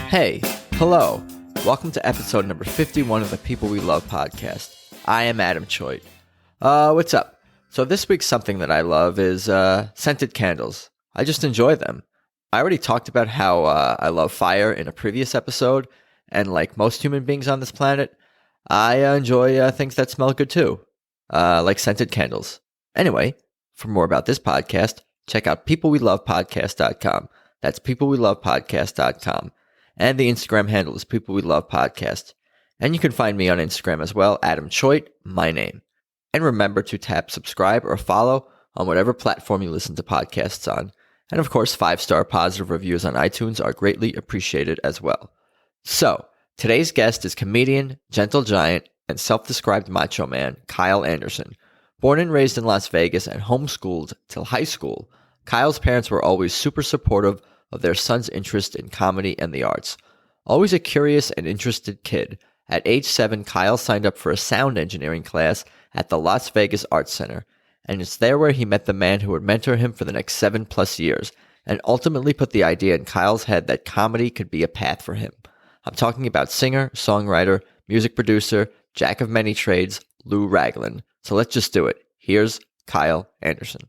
Hey, hello. Welcome to episode number 51 of the People We Love podcast. I am Adam Choit. What's up? So this week's something that I love is scented candles. I just enjoy them. I already talked about how I love fire in a previous episode, and like most human beings on this planet, I enjoy things that smell good too, like scented candles. Anyway, for more about this podcast, check out peoplewelovepodcast.com. That's peoplewelovepodcast.com. And the Instagram handle is People We Love Podcast. And you can find me on Instagram as well, Adam Choit, my name. And remember to tap subscribe or follow on whatever platform you listen to podcasts on. And of course, 5-star positive reviews on iTunes are greatly appreciated as well. So, today's guest is comedian, gentle giant, and self-described macho man, Kyle Anderson. Born and raised in Las Vegas and homeschooled till high school, Kyle's parents were always super supportive of their son's interest in comedy and the arts. Always a curious and interested kid, at age 7, Kyle signed up for a sound engineering class at the Las Vegas Arts Center, and it's there where he met the man who would mentor him for the next 7+ years, and ultimately put the idea in Kyle's head that comedy could be a path for him. I'm talking about singer, songwriter, music producer, jack of many trades, Lou Ragland. So let's just do it. Here's Kyle Anderson.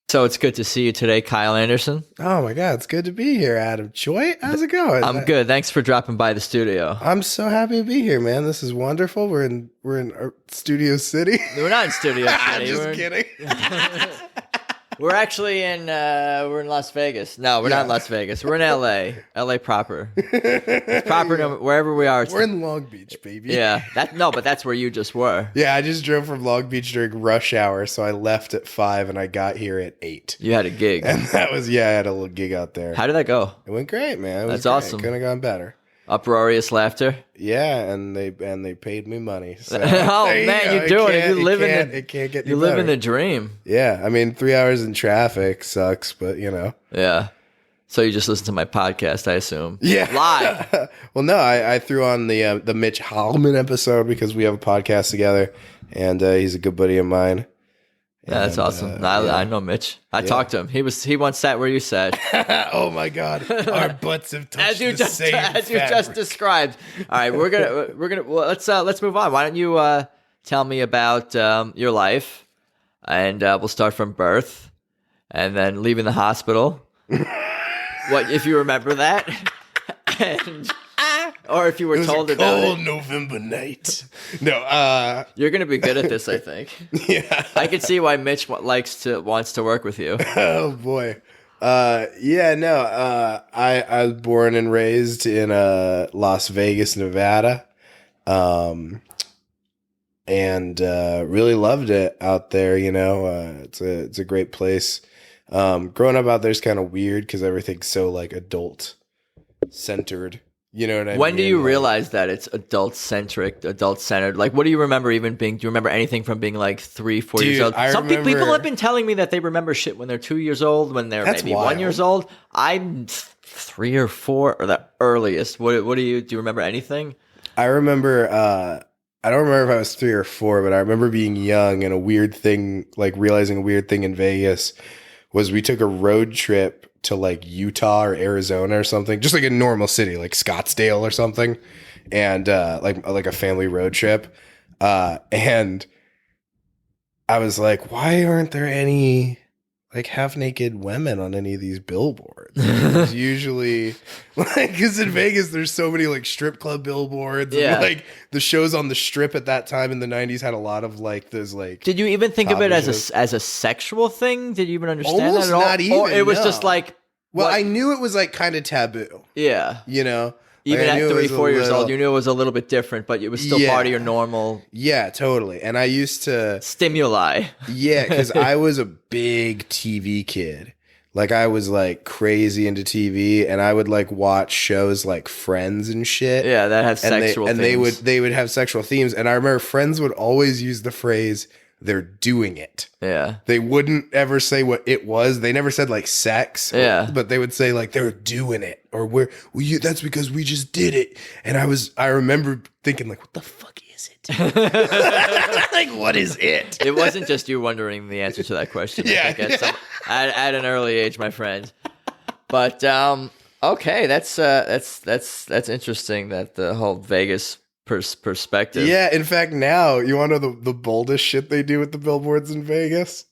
So it's good to see you today, Kyle Anderson. Oh my God, it's good to be here, Adam Choit. How's it going? I'm good. Thanks for dropping by the studio. I'm so happy to be here, man. This is wonderful. We're in Studio City. We're not in Studio City. I'm just kidding. We're actually in Las Vegas. No, we're not in Las Vegas. We're in LA. LA proper. It's proper wherever we are. We're in Long Beach, baby. Yeah. But that's where you just were. Yeah, I just drove from Long Beach during rush hour, so I left at 5 and I got here at 8. You had a gig. And that was, I had a little gig out there. How did that go? It went great, man. That's awesome. Couldn't have gone better. Uproarious laughter. Yeah, and they paid me money. So oh man, you're doing it. It can't get you living the dream. Yeah, I mean 3 hours in traffic sucks, but you know. Yeah. So you just listen to my podcast, I assume. Yeah, live. Well, no, I threw on the Mitch Hallman episode because we have a podcast together, and he's a good buddy of mine. Yeah, that's awesome. I know Mitch. I talked to him. He once sat where you sat. Oh my God, our butts have touched you just described. All right, we're gonna well, let's move on. Why don't you tell me about your life, and we'll start from birth, and then leaving the hospital. What if you remember that? Or if you were told about it. Cold November night. No, you're gonna be good at this, I think. Yeah, I can see why Mitch wants to work with you. Oh boy, I was born and raised in Las Vegas, Nevada, and really loved it out there. You know, it's a great place. Growing up out there is kind of weird because everything's so like adult centered. You know what I mean? When do you realize that it's adult-centric, adult-centered? Like, what do you remember even being? Do you remember anything from being like 3-4 years old? Some people have been telling me that they remember shit when they're 2 years old, when they're maybe 1 year old. I'm 3 or 4, or the earliest. What do you remember anything? I remember. I don't remember if I was 3 or 4, but I remember being young and a weird thing, like realizing a weird thing in Vegas was we took a road trip to like Utah or Arizona or something, just like a normal city, like Scottsdale or something. And, like a family road trip. And I was like, why aren't there any like half naked women on any of these billboards? It's usually like, cause in Vegas, there's so many like strip club billboards. Yeah. And, like the shows on the strip at that time in the 90s had a lot of like those like. Did you even think of it as a sexual thing? Did you even understand Almost that at all? Not even, or it was no. just like. Well, I knew it was like kind of taboo. Yeah. You know? Even like, at 3-4 years old, you knew it was a little bit different, but it was still part of your normal. Yeah, totally. And I used to stimuli. Yeah, because I was a big TV kid. Like I was like crazy into TV, and I would like watch shows like Friends and shit. Yeah, that have sexual themes. And they would have sexual themes. And I remember Friends would always use the phrase, "They're doing it." Yeah. They wouldn't ever say what it was. They never said like sex. Yeah. But they would say like they're doing it, or that's because we just did it. And I remember thinking like, what the fuck is it? Like, what is it? It wasn't just you wondering the answer to that question. Yeah. I think at an early age, my friend. But Okay, that's interesting. That the whole Vegas perspective. Yeah, in fact, now you want to know the boldest shit they do with the billboards in Vegas?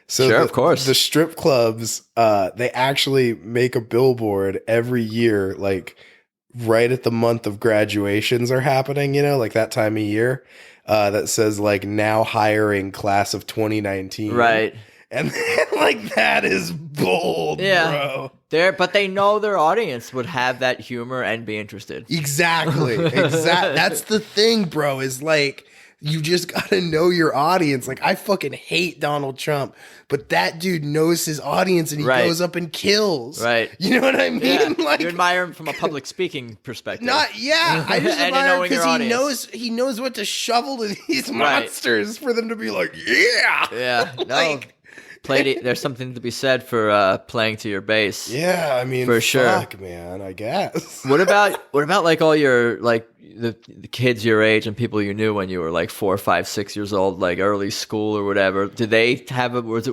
So Sure, of course. the strip clubs, they actually make a billboard every year, like right at the month of graduations are happening, like that time of year, that says like now hiring class of 2019. Right. And like that is bold, bro. But they know their audience would have that humor and be interested. Exactly. That's the thing, bro, is like you just gotta know your audience. Like I fucking hate Donald Trump, but that dude knows his audience and he goes up and kills. Right. You know what I mean? Yeah. Like you admire him from a public speaking perspective. I just admire him because he knows what to shovel to these Right. monsters for them to be like, yeah. Yeah. No. Like, there's something to be said for playing to your base. yeah, I mean, for sure, fuck, man. I guess. What about like all your like the kids your age and people you knew when you were like 4, 5, 6 years old, like early school or whatever? Did they have was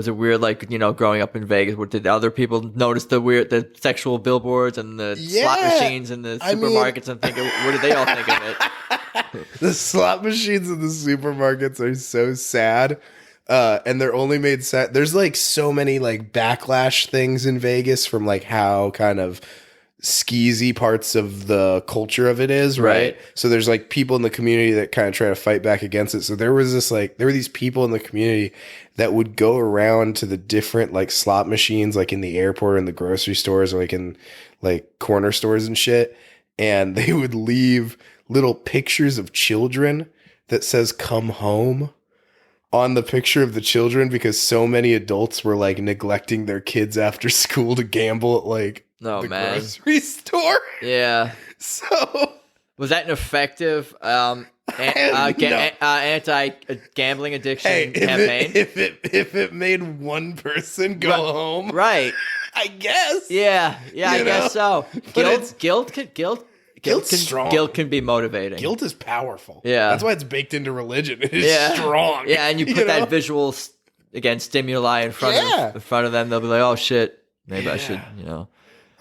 it weird, like, growing up in Vegas? Did other people notice the sexual billboards and the slot machines and the supermarkets and think? What did they all think of it? The slot machines in the supermarkets are so sad. And they're only made sad. There's like so many like backlash things in Vegas from like how kind of skeezy parts of the culture of it is, right? So there's like people in the community that kind of try to fight back against it. So there were these people in the community that would go around to the different like slot machines, like in the airport and the grocery stores, or like in like corner stores and shit. And they would leave little pictures of children that says "come home" on the picture of the children, because so many adults were like neglecting their kids after school to gamble at like grocery store. Yeah. So was that an effective anti-gambling addiction campaign? If it made one person go home, right? I guess. Yeah, I guess so. Guilt can be motivating. Guilt is powerful. Yeah. That's why it's baked into religion. It is strong. Yeah, and you put that visual, again, stimuli in front of them. They'll be like, oh, shit, maybe I should,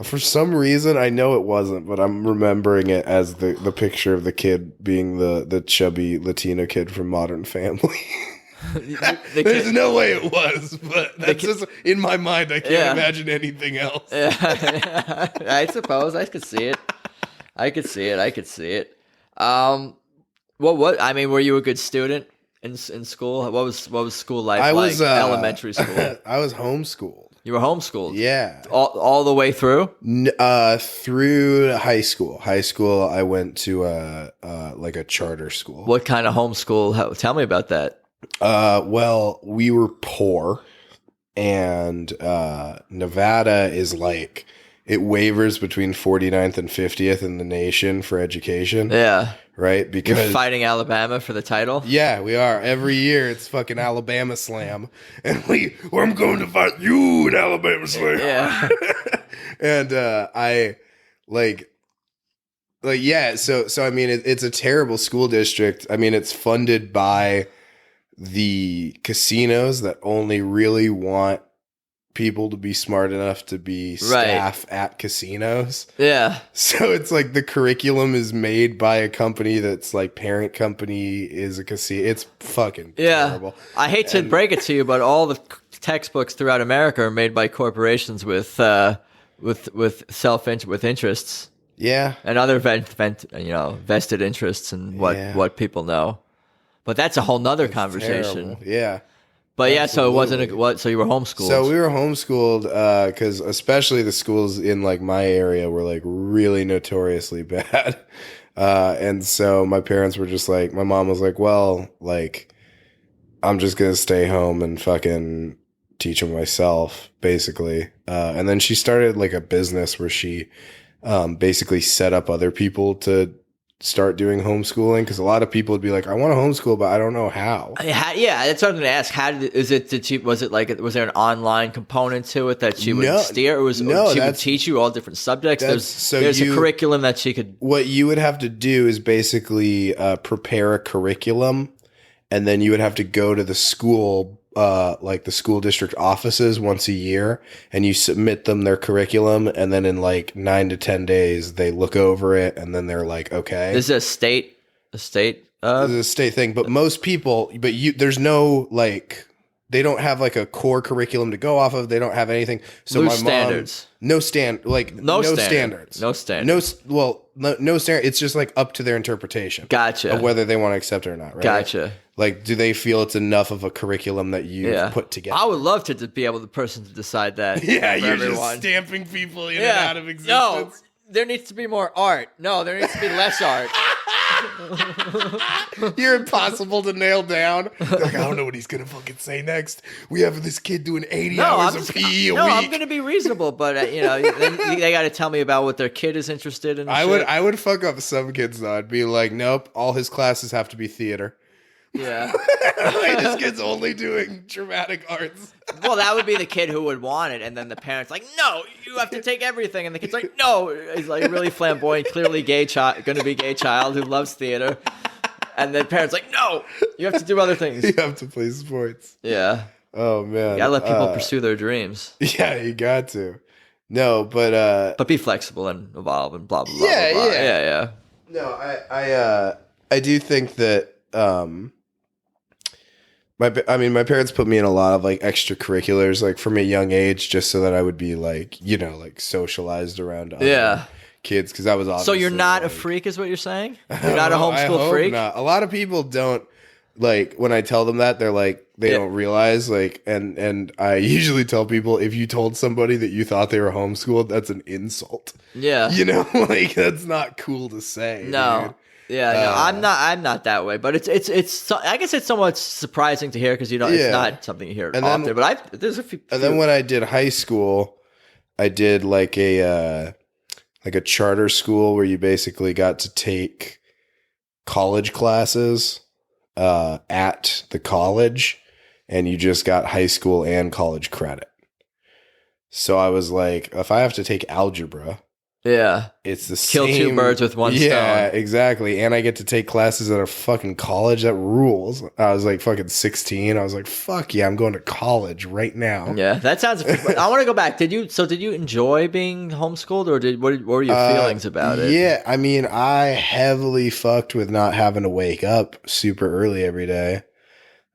For some reason, I know it wasn't, but I'm remembering it as the picture of the kid being the chubby Latino kid from Modern Family. There's no way it was, but that's just in my mind. I can't imagine anything else. Yeah. I suppose I could see it. I could see it. Were you a good student in school? What was school life like? Was elementary school. I was homeschooled. You were homeschooled? Yeah. All the way through? Through high school. High school, I went to like a charter school. What kind of homeschool? Tell me about that. Well, we were poor, and Nevada is like, it wavers between 49th and 50th in the nation for education. Yeah. Right? Because you're fighting Alabama for the title? Yeah, we are. Every year it's fucking Alabama Slam. And I'm going to fight you in Alabama Slam. Yeah. And I so I mean it's a terrible school district. I mean, it's funded by the casinos that only really want people to be smart enough to be staff at casinos. Yeah. So it's like the curriculum is made by a company that's like parent company is a casino. It's fucking terrible. I hate to break it to you, but all the textbooks throughout America are made by corporations with interests. Yeah. And other vested interests in what people know. But that's a whole nother conversation. Terrible. Yeah. But absolutely. So it wasn't so you were homeschooled. So we were homeschooled because especially the schools in like my area were like really notoriously bad. And so my parents were just like, my mom was like, well, like, I'm just going to stay home and fucking teach them myself, basically. And then she started like a business where she basically set up other people to start doing homeschooling, because a lot of people would be like, I want to homeschool, but I don't know how. Yeah, that's what I'm going to ask. Was there an online component to it that she would steer, or she would teach you all different subjects? There's a curriculum that she could. What you would have to do is basically prepare a curriculum, and then you would have to go to the school like the school district offices once a year, and you submit them their curriculum, and then in like 9 to 10 days they look over it, and then they're like, okay, This is a state. this is a state thing. But most people, there's no like, they don't have like a core curriculum to go off of. They don't have anything. So Loose standards. No standards. No standard. No standard. It's just like up to their interpretation. Gotcha. Of whether they want to accept it or not. Right? Gotcha. Like, do they feel it's enough of a curriculum that you've put together? I would love to be able the person to decide that. Yeah, for you're everyone. just stamping people in and out of existence. No, there needs to be more art. No, there needs to be less art. You're impossible to nail down. Like, I don't know what he's gonna fucking say next. We have this kid doing 80 hours of PE a week. No, I'm gonna be reasonable, but then they got to tell me about what their kid is interested in. I would fuck up some kids though. I'd be like, nope, all his classes have to be theater. Yeah. Like, this kid's only doing dramatic arts. Well, that would be the kid who would want it, and then the parents like, no, you have to take everything, and the kid's like, no. He's like a really flamboyant, clearly gay child, going to be gay child who loves theater, and then parents like, no, you have to do other things. You have to play sports. Yeah. Oh man. You gotta let people pursue their dreams. Yeah, you got to. No, but be flexible and evolve and blah blah blah. Yeah, blah, blah. yeah. No, I do think that my parents put me in a lot of like extracurriculars, like from a young age, just so that I would be like, like socialized around other kids, because I was obviously. So you're not like, a freak, is what you're saying? You're not a homeschool I hope freak. Not. A lot of people don't like when I tell them that, they're like they don't realize like, and I usually tell people, if you told somebody that you thought they were homeschooled, that's an insult. Yeah, like that's not cool to say. No. Dude. Yeah, no, I'm not that way, but it's I guess it's somewhat surprising to hear, because it's not something you hear often. But there's a few. And then when I did high school, I did like a charter school where you basically got to take college classes at the college, and you just got high school and college credit. So I was like, if I have to take algebra. Yeah. It's the Kill same. two birds with one stone. Yeah, exactly. And I get to take classes at a fucking college. That rules. I was like fucking 16. I was like, fuck yeah, I'm going to college right now. Yeah, that sounds. I want to go back. Did you enjoy being homeschooled, or what were your feelings about it? Yeah, I mean, I heavily fucked with not having to wake up super early every day,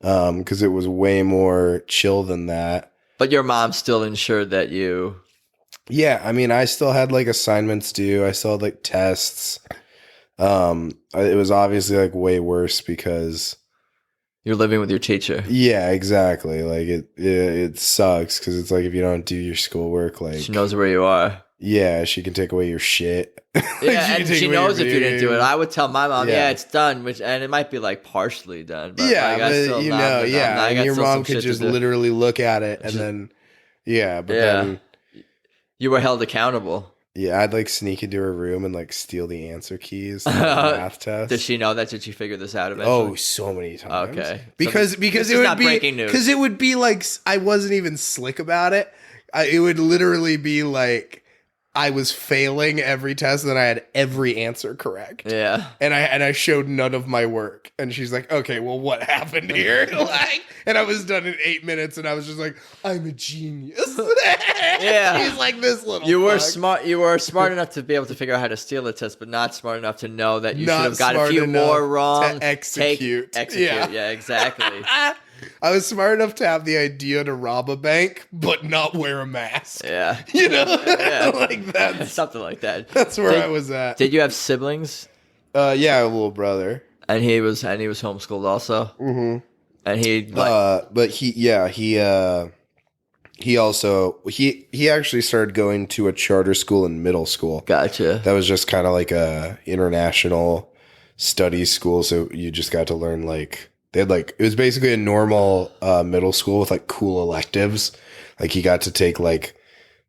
because it was way more chill than that. But your mom still ensured that you. Yeah, I mean, I still had like assignments due. I still had like tests. It was obviously like way worse because you're living with your teacher. Yeah, exactly. Like it sucks because it's like if you don't do your schoolwork, like she knows where you are. Yeah, she can take away your shit. Yeah, and she knows if you didn't do it. I would tell my mom, yeah, it's done, and it might be like partially done. But yeah, but and your mom could just literally look at it and then, then. You were held accountable. Yeah, I'd like sneak into her room and like steal the answer keys to the math test. Does she know that? Did she figure this out eventually? Oh, so many times. Okay. Because it would be breaking news. Because it would be like I wasn't even slick about it. It would literally be like I was failing every test and then I had every answer correct. Yeah. And I showed none of my work. And she's like, okay, well, what happened here? And I was done in 8 minutes and I was just like, I'm a genius. Yeah. He's like this little You were smart. You were smart enough to be able to figure out how to steal the test, but not smart enough to know that you should have got a few more wrong. To execute. Yeah, exactly. I was smart enough to have the idea to rob a bank, but not wear a mask. Yeah. Like that. Something like that. That's where I was at. Did you have siblings? Yeah, a little brother. And he was homeschooled also? Mm-hmm. And he but he actually started going to a charter school in middle school. Gotcha. That was just kind of like a international studies school, so you just got to learn like they had like it was basically a normal middle school with like cool electives. Like he got to take like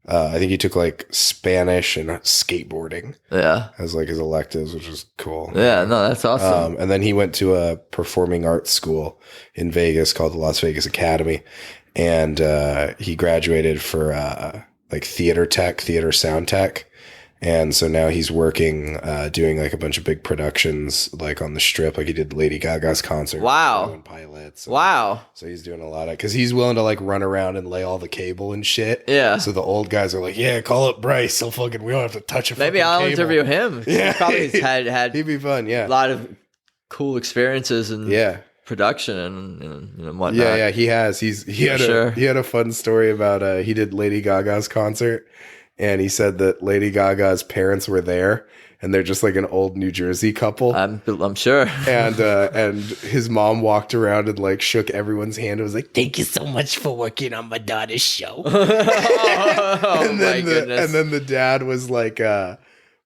I think he took like Spanish and skateboarding. Yeah. As like his electives, which was cool. Yeah, no, that's awesome. And then he went to a performing arts school in Vegas called the Las Vegas Academy. And he graduated for like theater sound tech. And so now he's working, doing like a bunch of big productions, like on the Strip. Like he did Lady Gaga's concert. Wow. And pilots. Wow. So he's doing a lot of, because he's willing to like run around and lay all the cable and shit. Yeah. So the old guys are like, yeah, call up Bryce. He'll fucking, we don't have to touch a Maybe fucking I'll cable. interview him. Yeah. He's probably had He'd be fun. Yeah. a lot of cool experiences and Yeah. production and whatnot. Yeah, he has. He had a fun story about he did Lady Gaga's concert, and he said that Lady Gaga's parents were there, and they're just like an old New Jersey couple. I'm sure. And his mom walked around and like shook everyone's hand and was like, "Thank you so much for working on my daughter's show." Oh my goodness. And then the dad was like, "Oh,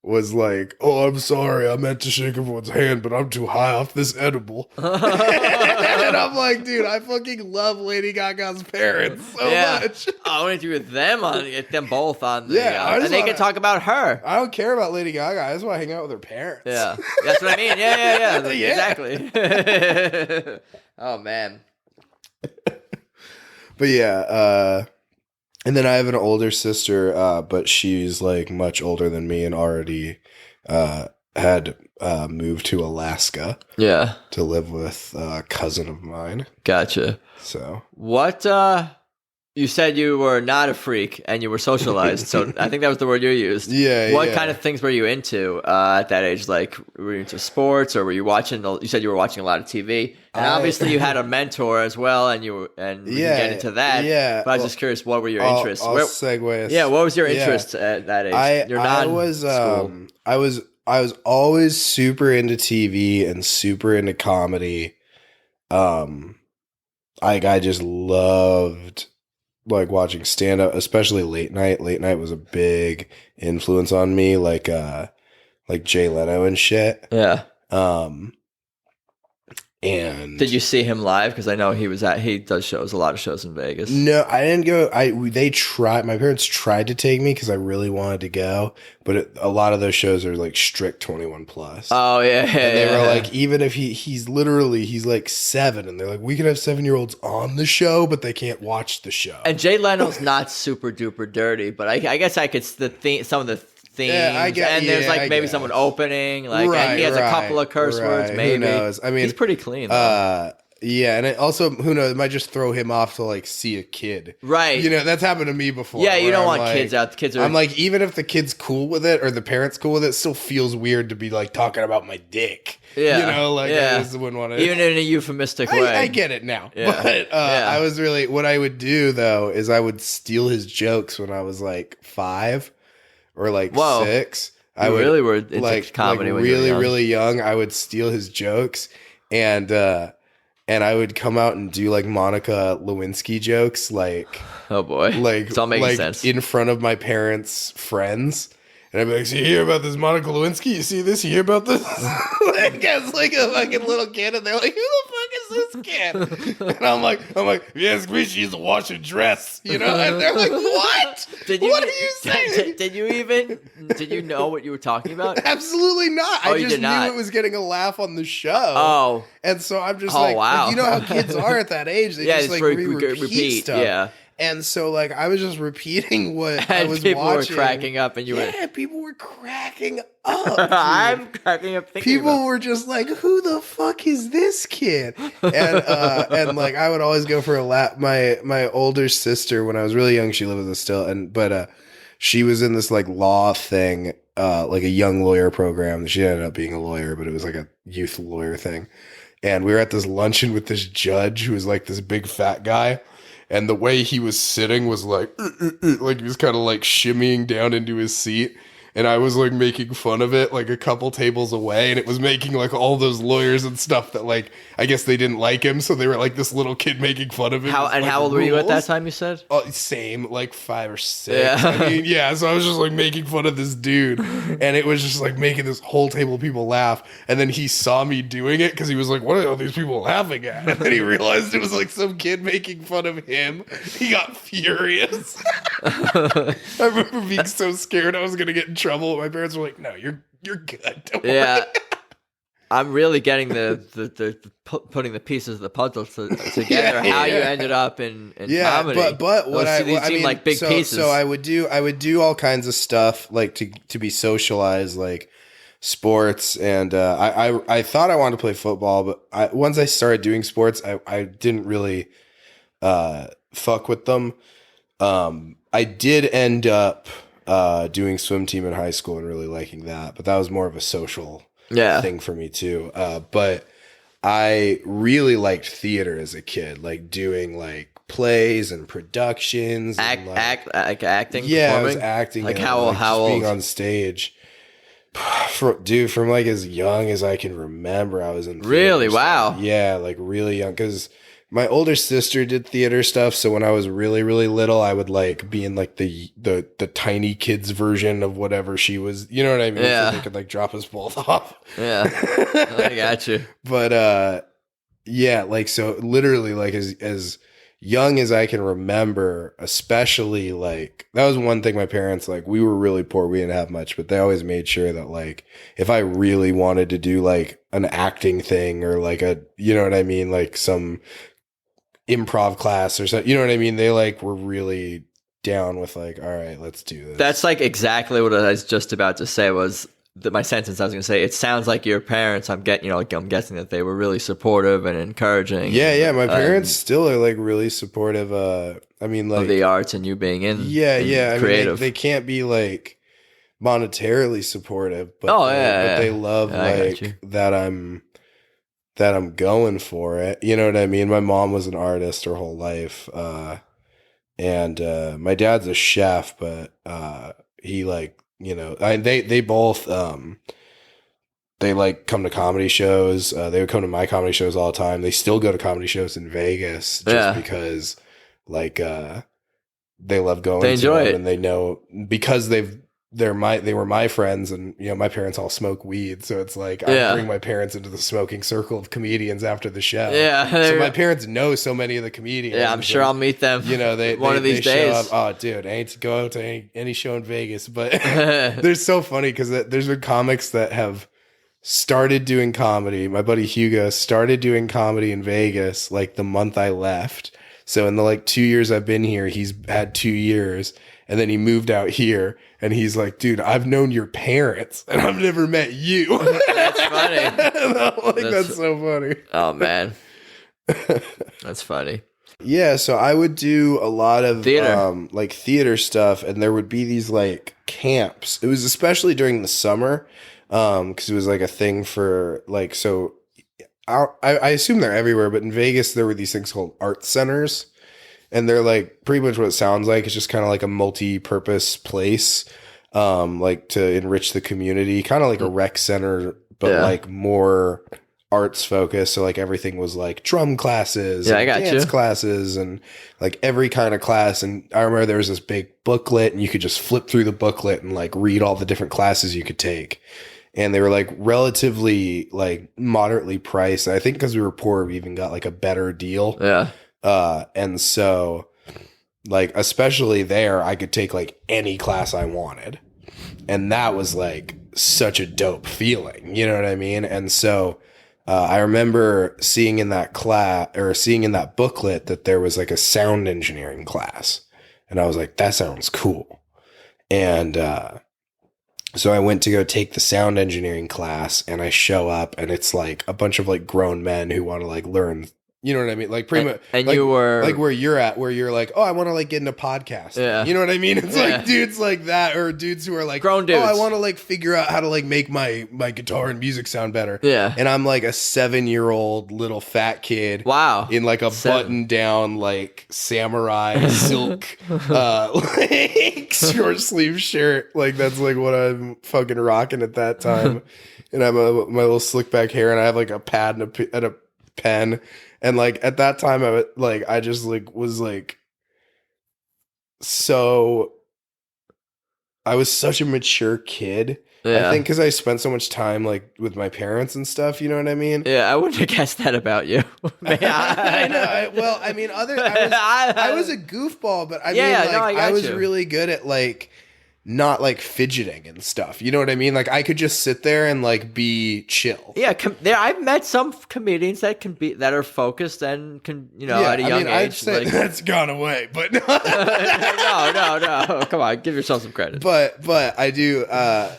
I'm sorry, I meant to shake everyone's hand, but I'm too high off this edible." And I'm like, dude, I fucking love Lady Gaga's parents so much. I want to do with them get them both on the Yeah, and they can talk about her. I don't care about Lady Gaga. I just want to hang out with her parents. Yeah, that's what I mean. Yeah. Yeah. Exactly. Oh man. But yeah, and then I have an older sister, but she's like much older than me and already had moved to Alaska. Yeah. To live with a cousin of mine. Gotcha. So what? You said you were not a freak and you were socialized. So I think that was the word you used. Yeah. What kind of things were you into at that age? Like, were you into sports, or were you watching? You said you were watching a lot of TV, and obviously you had a mentor as well, and we can get into that. Yeah. But I was just curious, what were your interests? I'll segue us. Yeah. What was your interest at that age? I was always super into TV and super into comedy. I just loved like watching stand up, especially late night. Late night was a big influence on me, like Jay Leno and shit. Yeah. And did you see him live? Because I know he does a lot of shows in Vegas. No, I didn't go. My parents tried to take me because I really wanted to go, but a lot of those shows are like strict 21 plus. Oh yeah. And they were like, even if he's like 7, and they're like, we can have 7-year-olds on the show, but they can't watch the show. And Jay Leno's not super duper dirty, but I guess I could some of the themes. Yeah, there's maybe someone opening, and he has a couple of curse words. Maybe. Who knows? I mean, he's pretty clean. Though. Yeah, and it also, who knows? It might just throw him off to like see a kid, right? That's happened to me before. Yeah, you don't want kids out. The kids are. I'm like, even if the kid's cool with it or the parents cool with it, it still feels weird to be like talking about my dick. Yeah, I just wouldn't want to. Even in a euphemistic way. I get it now, but I was really. What I would do though is I would steal his jokes when I was like 5 or like 6. I really were into comedy when you were young. Really young. I would steal his jokes and I would come out and do like Monica Lewinsky jokes, like, oh boy, it's all making sense in front of my parents' friends. And I'd be like, so you hear about this Monica Lewinsky? You see this? You hear about this? As like a fucking little kid, and they're like, who the fuck is this kid? And I'm like, if you ask me, she used to wash a dress, And they're like, what? What are you saying? Did you know what you were talking about? Absolutely not. I just knew it was getting a laugh on the show. Oh. And so I'm just wow. You know how kids are at that age. They just like repeat stuff. Yeah. And so, like, I was just repeating what I was people watching. Were cracking up, and people were cracking up. I'm cracking up. People were just like, "Who the fuck is this kid?" And like, I would always go for a lap. My older sister, when I was really young, she lived with us still, but she was in this like law thing, like a young lawyer program. She ended up being a lawyer, but it was like a youth lawyer thing. And we were at this luncheon with this judge who was like this big fat guy. And the way he was sitting was like he was kind of like shimmying down into his seat. And I was like making fun of it like a couple tables away. And it was making like all those lawyers and stuff that like, I guess they didn't like him. So they were like this little kid making fun of him. How old were you at that time, you said? Oh, same, like 5 or 6. Yeah. I mean, yeah. So I was just like making fun of this dude. And it was just like making this whole table of people laugh. And then he saw me doing it because he was like, what are all these people laughing at? And then he realized it was like some kid making fun of him. He got furious. I remember being so scared I was going to get in trouble. My parents were like, no, you're good. Don't worry. I'm really getting the putting the pieces of the puzzle together. How you ended up in comedy. But what these I seem mean, like big pieces. So I would do all kinds of stuff like to be socialized, like sports, and I thought I wanted to play football, but once I started doing sports, I didn't really fuck with them. I did end up doing swim team in high school and really liking that, but that was more of a social thing for me too. But I really liked theater as a kid, like doing like plays and productions, acting. Yeah, I was performing? acting. Like and, how just old? being on stage. From like as young as I can remember, I was in theater Really? stuff. Wow. Yeah, like really young, because my older sister did theater stuff. So when I was really, really little, I would like be in like the tiny kids version of whatever she was. You know what I mean? Yeah. So they could like drop us both off. Yeah, I got you. But yeah, like so literally like as young as I can remember, especially like that was one thing my parents, like we were really poor, we didn't have much, but they always made sure that like if I really wanted to do like an acting thing or like a, you know what I mean, like some improv class or something, you know what I mean, they like were really down with like, all right, let's do this. That's like exactly what I was just about to say. Was that my sentence? I was going to say, it sounds like your parents. I'm guessing that they were really supportive and encouraging. Yeah. My parents still are like really supportive. I mean, like of the arts and you being in. Yeah. Creative. I mean, they can't be like monetarily supportive, but they love like that I'm going for it. You know what I mean? My mom was an artist her whole life, and my dad's a chef, but he like. You know, they both they like come to comedy shows. They would come to my comedy shows all the time. They still go to comedy shows in Vegas just because like they love going. They enjoy it, and they know because they were my friends, and you know my parents all smoke weed, so it's like I bring my parents into the smoking circle of comedians after the show. Yeah, so my parents know so many of the comedians. Yeah, I'm sure I'll meet them. You know, one of these days. Show up, oh, dude, I ain't to go out to any show in Vegas, but they're so funny because there's been comics that have started doing comedy. My buddy Hugo started doing comedy in Vegas like the month I left. So in the like 2 years I've been here, he's had 2 years. And then he moved out here and he's like, dude, I've known your parents and I've never met you. That's funny. That's so funny. Oh, man. That's funny. Yeah, so I would do a lot of theater. Like theater stuff, and there would be these like camps. It was especially during the summer because it was like a thing for like, so I assume they're everywhere, but in Vegas there were these things called art centers. And they're like pretty much what it sounds like. It's just kind of like a multi-purpose place, like to enrich the community, kind of like a rec center, but like more arts focused. So like everything was like drum classes, and dance classes, and like every kind of class. And I remember there was this big booklet, and you could just flip through the booklet and like read all the different classes you could take. And they were like relatively like moderately priced. I think because we were poor, we even got like a better deal. Yeah. And so like, especially there, I could take like any class I wanted. And that was like such a dope feeling, you know what I mean? And so, I remember seeing in that class or seeing in that booklet that there was like a sound engineering class. And I was like, that sounds cool. And, so I went to go take the sound engineering class and I show up and it's like a bunch of like grown men who want to like learn. You know what I mean? Like pretty much, and like, you were like where you're at, where you're like, oh, I want to like get into podcast. Yeah. You know what I mean? It's like dudes like that, or dudes who are like grown dudes. Oh, I want to like figure out how to like make my guitar and music sound better. Yeah. And I'm like a 7-year-old little fat kid. Wow. In like a button down like samurai silk like short sleeve shirt. Like that's like what I'm fucking rocking at that time. And I'm my little slick back hair, and I have like a pad and a pen. And like at that time, I just like was like, so I was such a mature kid. Yeah. I think because I spent so much time like with my parents and stuff. You know what I mean? Yeah, I wouldn't have guessed that about you. I know. I mean, I was a goofball, but I mean, like, I was really good at like not like fidgeting and stuff. You know what I mean? Like I could just sit there and like be chill. Yeah, I've met some comedians that are focused and can, at a young age. I'd say that's gone away, but no. Come on, give yourself some credit. But I do. I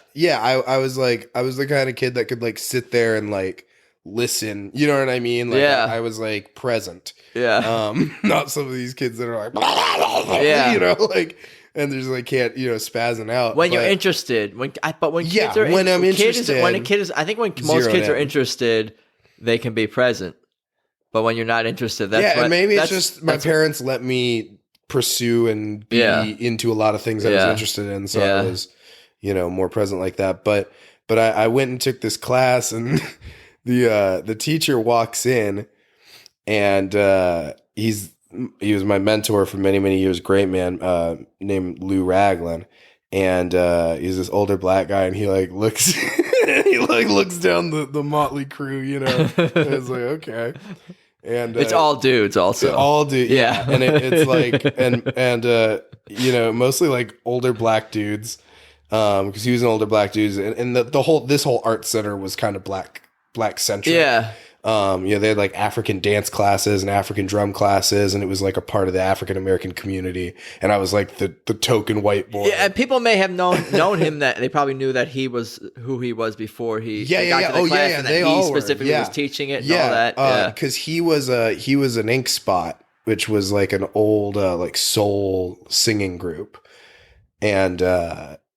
was the kind of kid that could like sit there and like listen. You know what I mean? Like I was like present. Yeah. Not some of these kids that are like, yeah, like. And there's like can't spazzing out when you're interested. When kids are when I'm interested. When a kid is, I think when most kids are interested, they can be present. But when you're not interested, it's just my parents let me pursue and be into a lot of things I was interested in, so I was more present like that. But I went and took this class, and the teacher walks in, and he was my mentor for many, many years. Great man, named Ragland, and he's this older black guy, and he like looks, looks down the motley crew, And it's like okay, and it's all dudes, also all dudes, and it's like and mostly like older black dudes, because he was an older black dude, and this whole art center was kind of black centric, they had like African dance classes and African drum classes, and it was like a part of the African American community. And I was like the token white boy. Yeah, and people may have known him, that they probably knew that he was who he was before he got to the class, and that he specifically was teaching it and all that. Because he was an Ink Spot, which was like an old like soul singing group, and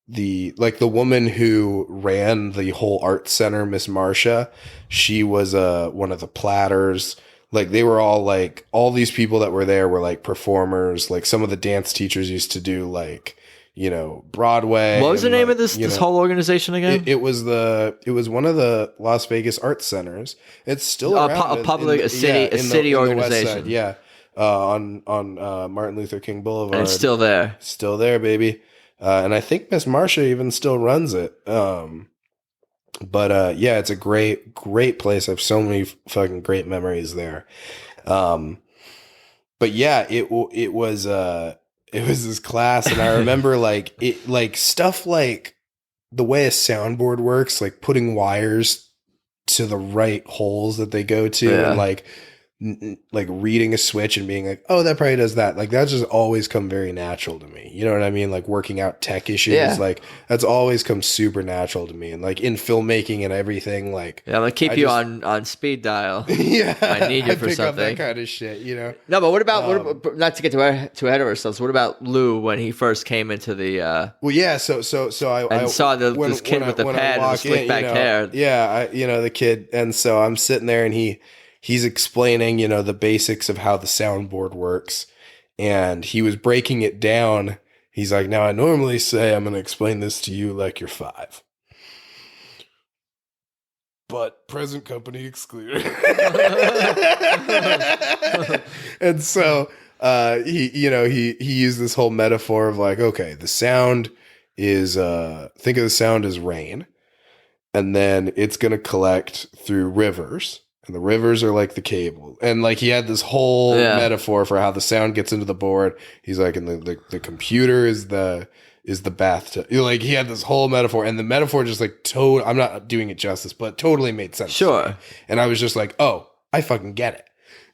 the woman who ran the whole art center, Miss Marcia, she was one of the Platters. Like they were all like, all these people that were there were like performers. Like some of the dance teachers used to do like, Broadway. What was the name of this whole organization again? It was one of the Las Vegas art centers. It's still around a city organization. Yeah. On Martin Luther King Boulevard. And it's still there. Still there, baby. And I think Miss Marcia even still runs it. But it's a great place. I have so many fucking great memories there. But yeah, it was this class, and I remember stuff like the way a soundboard works, like putting wires to the right holes that they go to, and like reading a switch and being like, oh, that probably does that. Like that's just always come very natural to me. You know what I mean? Like working out tech issues, like that's always come super natural to me. And like in filmmaking and everything, like I'm gonna keep you on speed dial. I need you for pick something. Up that kind of shit, No, but what about not to get too ahead of ourselves? What about Lou when he first came into the? I saw this kid with the pad and the slick back hair. Yeah, the kid, and so I'm sitting there, and he's explaining, the basics of how the soundboard works. And he was breaking it down. He's like, now I normally say I'm going to explain this to you like you're 5. But present company excluded. And so he used this whole metaphor of like, okay, the sound is, think of the sound as rain. And then it's going to collect through rivers. And the rivers are like the cable. And like he had this whole metaphor for how the sound gets into the board. He's like, and the computer is the bathtub. Like he had this whole metaphor, and the metaphor just like I'm not doing it justice, but totally made sense. Sure. And I was just like, oh, I fucking get it.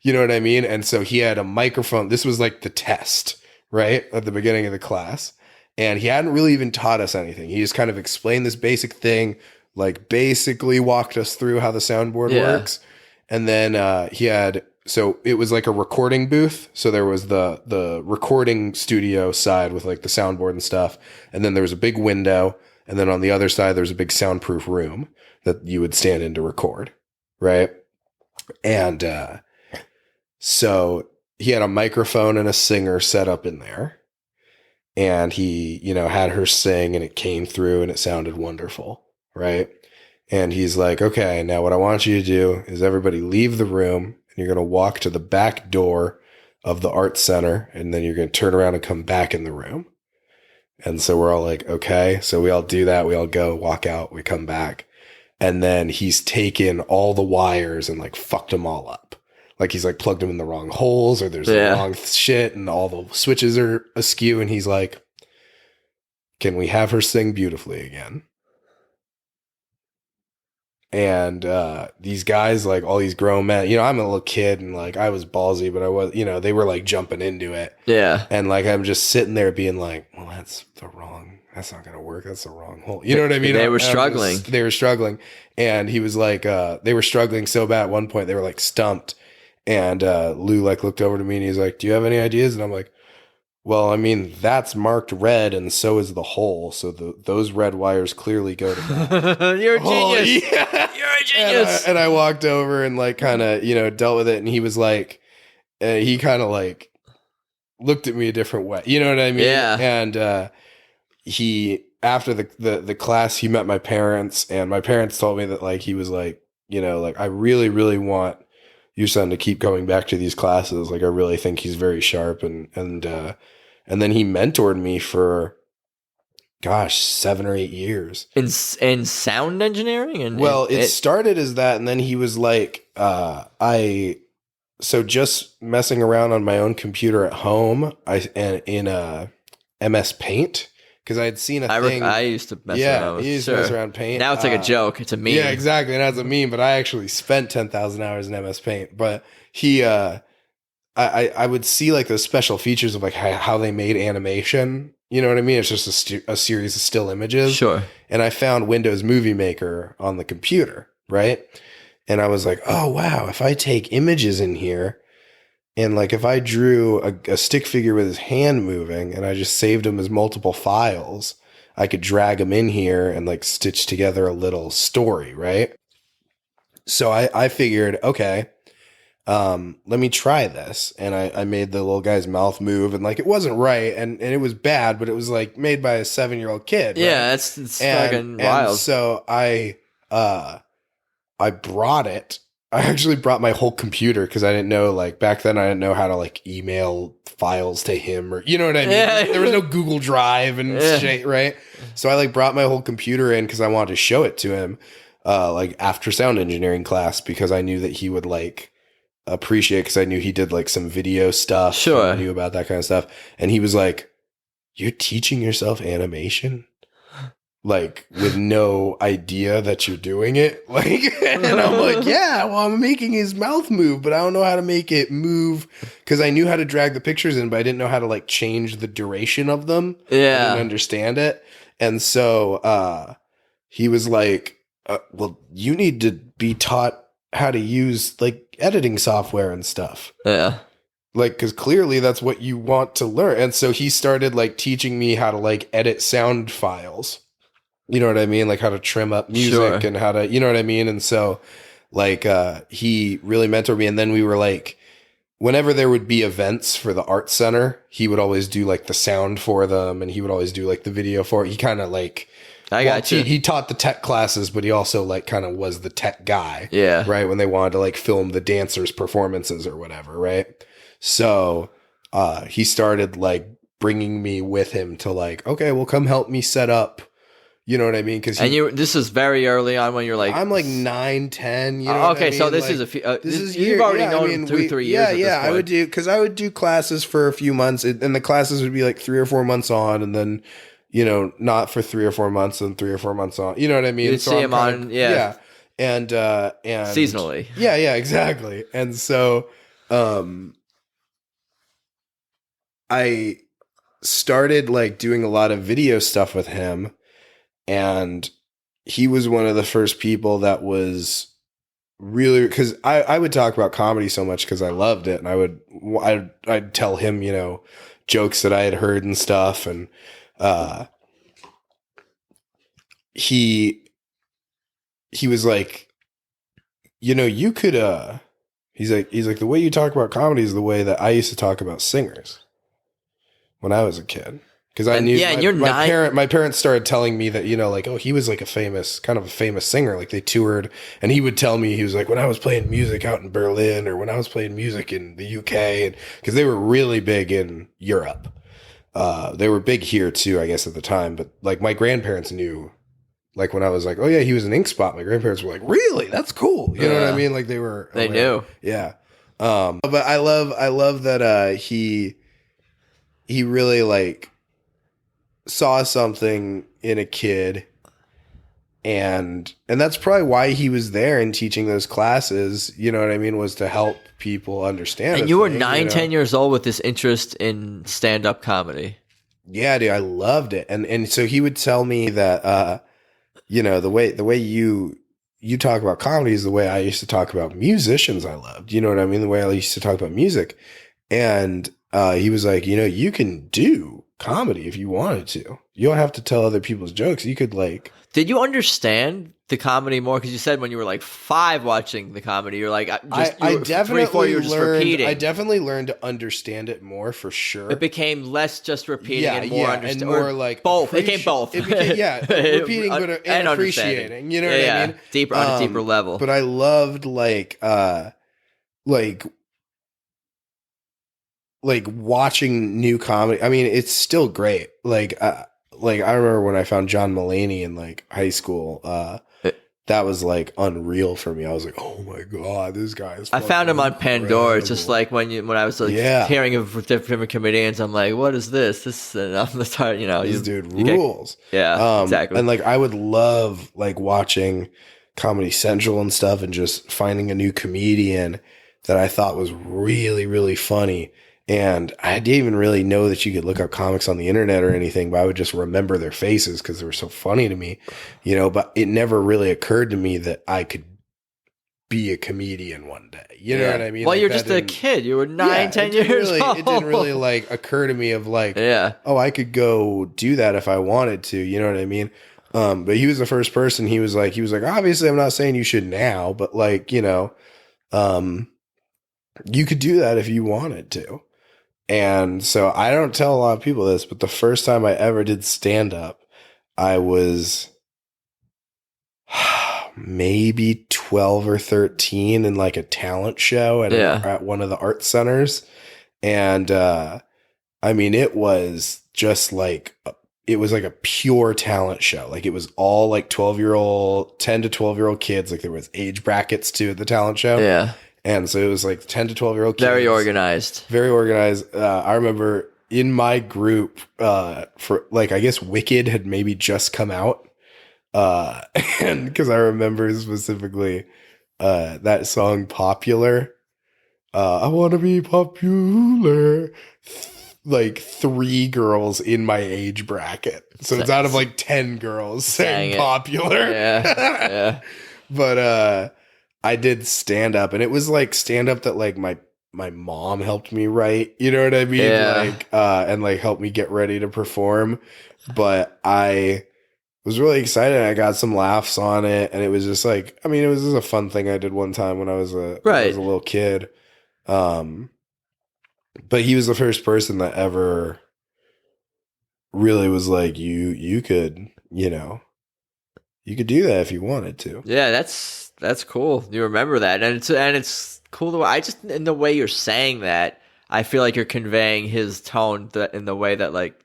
You know what I mean? And so he had a microphone. This was like the test, right? At the beginning of the class. And he hadn't really even taught us anything. He just kind of explained this basic thing, like basically walked us through how the soundboard works. And then so it was like a recording booth. So there was the recording studio side with like the soundboard and stuff. And then there was a big window. And then on the other side, there was a big soundproof room that you would stand in to record. Right. And so he had a microphone and a singer set up in there. And he, had her sing, and it came through and it sounded wonderful. Right. And he's like, okay, now what I want you to do is everybody leave the room, and you're going to walk to the back door of the art center, and then you're going to turn around and come back in the room. And so we're all like, okay. So we all do that. We all go, walk out, we come back. And then he's taken all the wires and like fucked them all up. Like he's like plugged them in the wrong holes, or there's the wrong shit, and all the switches are askew. And he's like, Can we have her sing beautifully again? And these guys, like all these grown men, you know, I'm a little kid and like I was ballsy, but I was, you know, they were like jumping into it. Yeah. And like I'm just sitting there being like, well, that's not gonna work. That's the wrong hole. You know what I mean? They were struggling. They were struggling. And he was like, they were struggling so bad at one point they were like stumped. And Lou like looked over to me and he's like, do you have any ideas? And I'm like, well, I mean, that's marked red, and so is the hole. So those red wires clearly go to that. You're a genius. Yeah. You're a genius. And I walked over and like kind of, you know, dealt with it. And he was like, he kind of like looked at me a different way. You know what I mean? Yeah. And he, after the class, he met my parents, and my parents told me that like he was like, you know, like I really, really want your son to keep going back to these classes. Like I really think he's very sharp, and then he mentored me for, gosh, 7 or 8 years in sound engineering. And well, it started as that, and then he was like, so just messing around on my own computer at home, in MS Paint. Because I had seen a thing. I used to mess around with. Yeah, you used to mess around Paint. Now it's like a joke. It's a meme. Yeah, exactly. Now it's a meme, but I actually spent 10,000 hours in MS Paint. But he, I would see like those special features of like how they made animation. You know what I mean? It's just a series of still images. Sure. And I found Windows Movie Maker on the computer, right? And I was like, oh, wow, if I take images in here, and like if I drew a stick figure with his hand moving and I just saved them as multiple files, I could drag them in here and like stitch together a little story, right? So I figured, okay, let me try this. And I made the little guy's mouth move, and like it wasn't right, and it was bad, but it was like made by a 7-year-old kid. Yeah, right? it's fucking wild. And so I brought it. I actually brought my whole computer because I didn't know, like back then I didn't know how to like email files to him, or you know what I mean? Yeah. There was no Google Drive and shit, right? So I like brought my whole computer in because I wanted to show it to him like after sound engineering class, because I knew that he would like appreciate, because I knew he did like some video stuff. Sure. I knew about that kind of stuff. And he was like, you're teaching yourself animation? Like with no idea that you're doing it, like, and I'm like, yeah, well, I'm making his mouth move, but I don't know how to make it move, because I knew how to drag the pictures in, but I didn't know how to like change the duration of them. Yeah, I didn't understand it, and so he was like, well, you need to be taught how to use like editing software and stuff. Yeah. Like, because clearly that's what you want to learn. And so he started like teaching me how to like edit sound files. You know what I mean? Like how to trim up music and how to, you know what I mean? And so like he really mentored me. And then we were like, whenever there would be events for the art center, he would always do like the sound for them, and he would always do like the video for it. He kind of like, I got you. He taught the tech classes, but he also like kind of was the tech guy. Yeah. Right. When they wanted to like film the dancers' performances or whatever. Right. So he started like bringing me with him to like, okay, well, come help me set up. You know what I mean? This is very early on when you're like, I'm like 9, 10. You know what I mean? So this like, is a few. You've already known 2-3 years. Yeah, I would do, because I would do classes for a few months, and the classes would be like 3 or 4 months on, and then, you know, not for 3 or 4 months, and 3 or 4 months on. You know what I mean? You'd see him on, and seasonally. Yeah, exactly. And so, I started like doing a lot of video stuff with him. And he was one of the first people that was really, because I would talk about comedy so much because I loved it, and I'd tell him, you know, jokes that I had heard and stuff, and he was like, you know, you could he's like the way you talk about comedy is the way that I used to talk about singers when I was a kid. Because I knew, my parents started telling me that, you know, like, oh, he was like kind of a famous singer. Like they toured, and he would tell me, he was like, when I was playing music out in Berlin, or when I was playing music in the UK, and because they were really big in Europe. They were big here too, I guess, at the time. But like my grandparents knew, like when I was like, oh yeah, he was an Ink Spot. My grandparents were like, really? That's cool. You know what I mean? Like they knew. Yeah. But I love that he really like saw something in a kid, and that's probably why he was there and teaching those classes, you know what I mean, was to help people understand. And you were 10 years old with this interest in stand-up comedy. Yeah, dude, I loved it. And so he would tell me that the way you talk about comedy is the way I used to talk about musicians I loved. You know what I mean? The way I used to talk about music. And he was like, you can do comedy if you wanted to. You don't have to tell other people's jokes. You could like... Did you understand the comedy more? Because you said when you were like 5 watching the comedy, you're like, I definitely 3, 4, you were just repeating. I definitely learned to understand it more for sure. It became less just repeating and more understanding. And more like both. It became both. Repeating but and appreciating. You know what I mean? Deeper on a deeper level. But I loved like watching new comedy. I mean, it's still great. Like I remember when I found John Mulaney in like high school, that was like unreal for me. I was like, oh my God, this guy is I found him on Pandora. It's just like when I was like hearing of different comedians, I'm like, what is this? And I'm the tired, this dude rules. Exactly. And like I would love like watching Comedy Central and stuff and just finding a new comedian that I thought was really, really funny. And I didn't even really know that you could look up comics on the internet or anything, but I would just remember their faces because they were so funny to me, but it never really occurred to me that I could be a comedian one day. You know what I mean? Well, you're just a kid. You were 9, 10 years old. It didn't really like occur to me of like, oh, I could go do that if I wanted to. You know what I mean? But he was the first person. He was like, obviously I'm not saying you should now, but like, you could do that if you wanted to. And so I don't tell a lot of people this, but the first time I ever did stand up, I was maybe 12 or 13 in like a talent show at one of the art centers. And I mean, it was just like, it was like a pure talent show. Like it was all like 10 to 12-year-old kids. Like there was age brackets too at the talent show. Yeah. And so it was like 10 to 12-year-old kids. Very organized. Very organized. I remember in my group, for like, I guess Wicked had maybe just come out. And because I remember specifically that song Popular. I want to be popular. Like 3 girls in my age bracket. So it's out of like 10 girls saying Popular. Yeah. But I did stand up, and it was like stand up that like my mom helped me write, you know what I mean? Yeah. Like and like helped me get ready to perform. But I was really excited. I got some laughs on it, and it was just like, I mean, it was just a fun thing I did one time when I was a little kid. But he was the first person that ever really was like, you could, you could do that if you wanted to. Yeah, that's cool. You remember that, and it's cool. In the way you're saying that, I feel like you're conveying his tone in the way that like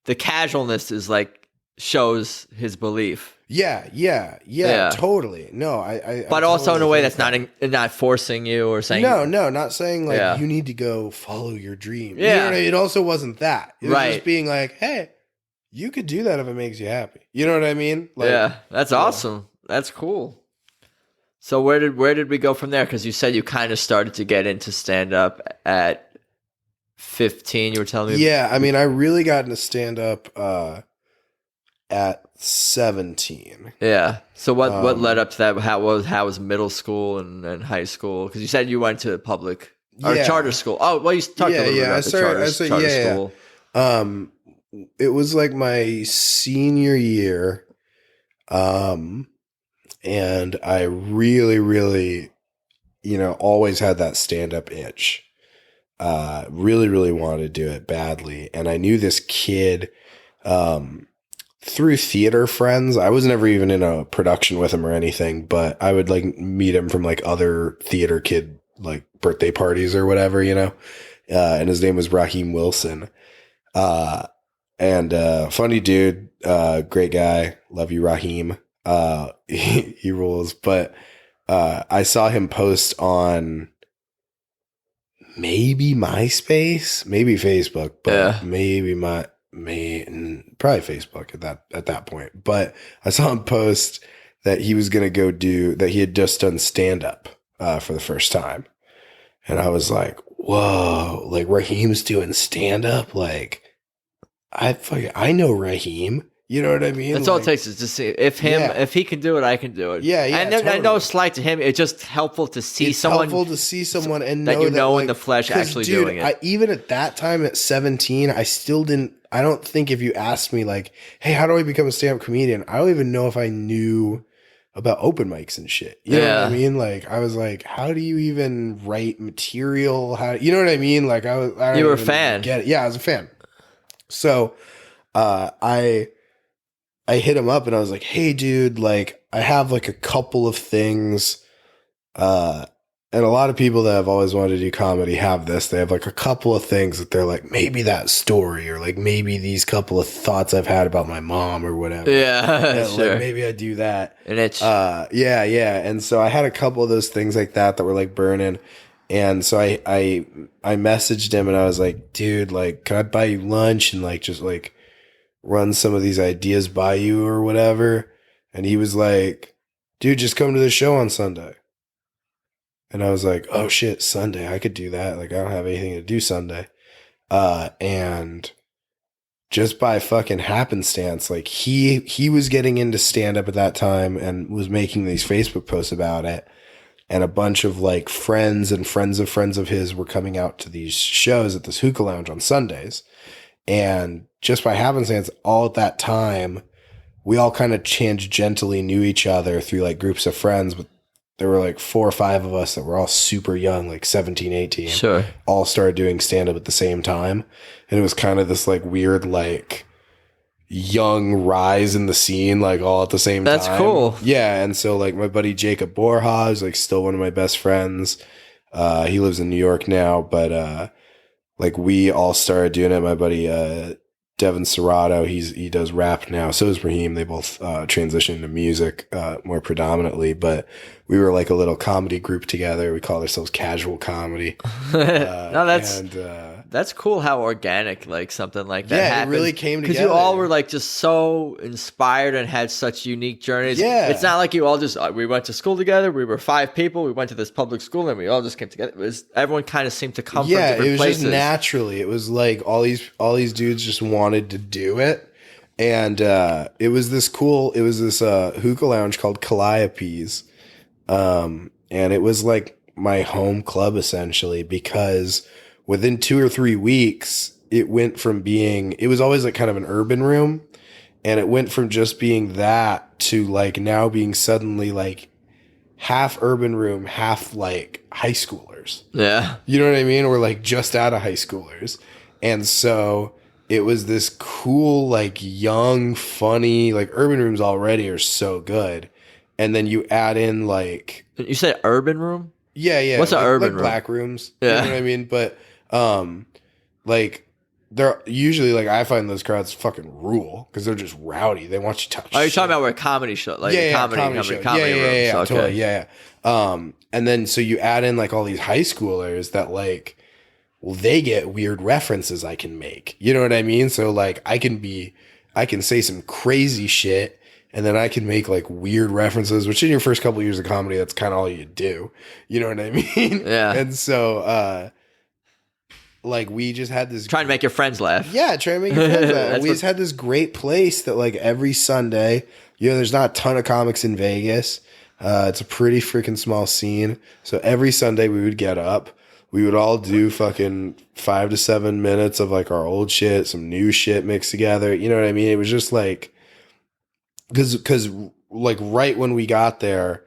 the casualness is like shows his belief. Yeah, totally. No, I but also in a way that's not forcing you or saying no, not saying like you need to go follow your dream. Yeah, you know what I mean? It also wasn't that. It was just being like, hey, you could do that if it makes you happy. You know what I mean? Like, yeah, that's awesome. That's cool. So where did we go from there? Because you said you kind of started to get into stand up at 15. You were telling me. Yeah, I mean, I really got into stand up at 17. Yeah. So what led up to that? How was middle school and high school? Because you said you went to public or charter school. Oh, well, you talked a little bit about the charter school. It was like my senior year. And I really, really, always had that stand-up itch. Really, really wanted to do it badly. And I knew this kid through theater friends. I was never even in a production with him or anything, but I would like meet him from like other theater kid like birthday parties or whatever, and his name was Raheem Wilson. And funny dude, great guy. Love you, Raheem. He rules. But I saw him post on maybe MySpace, maybe Facebook, but maybe probably Facebook at that point. But I saw him post that he was gonna that he had just done stand up for the first time, and I was like, whoa, like Raheem's doing stand up, like I know Raheem. You know what I mean? That's all it takes is to see if he can do it, I can do it. Yeah, yeah. And totally. I know slight to him. It's just helpful to see someone. Helpful to see someone and that know you know like, in the flesh actually dude, doing it. Even at that time at 17, I still didn't. I don't think if you asked me like, "Hey, how do I become a stand-up comedian?" I don't even know if I knew about open mics and shit. You know what I mean? Like, I was like, "How do you even write material? How you know what I mean?" Like, you were a fan. Get it? Yeah, I was a fan. So, I hit him up and I was like, hey, dude, like, I have like a couple of things. And a lot of people that have always wanted to do comedy have this. They have like a couple of things that they're like, maybe that story or like maybe these couple of thoughts I've had about my mom or whatever. Yeah, sure. Like, maybe I do that. And it's yeah. And so I had a couple of those things like that were like burning. And so I messaged him and I was like, dude, like, can I buy you lunch and like just like run some of these ideas by you or whatever? And he was like, dude, just come to the show on Sunday. And I was like, oh shit, Sunday, I could do that. Like, I don't have anything to do Sunday. And just by fucking happenstance, like he was getting into stand up at that time and was making these Facebook posts about it. And a bunch of like friends and friends of his were coming out to these shows at this hookah lounge on Sundays. And just by happenstance, all at that time, we all kind of tangentially knew each other through like groups of friends. But there were like 4 or 5 of us that were all super young, like 17, 18. Sure. All started doing stand up at the same time. And it was kind of this like weird, like young rise in the scene, like all at the same time. That's cool. Yeah. And so like my buddy Jacob Borja is like still one of my best friends. He lives in New York now, but like we all started doing it. My buddy Devin Serrato, he does rap now. So does Raheem. They both transitioned to music more predominantly, but we were like a little comedy group together. We called ourselves Casual Comedy. No, that's cool how organic like something like that happened. It really came together. Because you all were like just so inspired and had such unique journeys. Yeah. It's not like you all just, we went to school together. We were 5 people. We went to this public school and we all just came together. Everyone kind of seemed to come from different places. Yeah, it was just naturally. It was like all these dudes just wanted to do it. And it was this hookah lounge called Calliope's. And it was like my home club essentially, because within 2 or 3 weeks, it went from it was always like kind of an urban room, and it went from just being that to like now being suddenly like half urban room, half like high schoolers. Yeah. You know what I mean? Or like just out of high schoolers. And so it was this cool, like young, funny, like urban rooms already are so good. And then you add in like, you said urban room? Yeah. What's an urban room? Black rooms. Yeah. You know what I mean? But like they're usually like, I find those crowds fucking rule because they're just rowdy. They want you to touch. Are you talking about where comedy show? Like comedy show. Comedy rooms. Yeah, okay. totally. Yeah. And then so you add in like all these high schoolers that like, well, they get weird references I can make. You know what I mean? So like I can say some crazy shit. And then I can make like weird references, which in your first couple of years of comedy, that's kind of all you do. You know what I mean? Yeah. And so, like we just had this trying to make your friends laugh. Yeah, trying to make your friends laugh. We just had this great place that like every Sunday, there's not a ton of comics in Vegas. It's a pretty freaking small scene. So every Sunday we would get up. We would all do fucking 5 to 7 minutes of like our old shit, some new shit mixed together. You know what I mean? It was just like, because like right when we got there,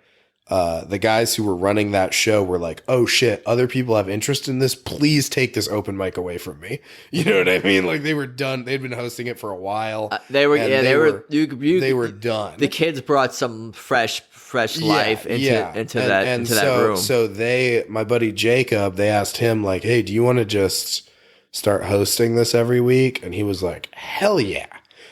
the guys who were running that show were like, oh shit, other people have interest in this. Please take this open mic away from me. You know what I mean? Like they were done. They'd been hosting it for a while. They were done. The kids brought some fresh life into that room. So my buddy Jacob, they asked him like, hey, do you want to just start hosting this every week? And he was like, hell yeah.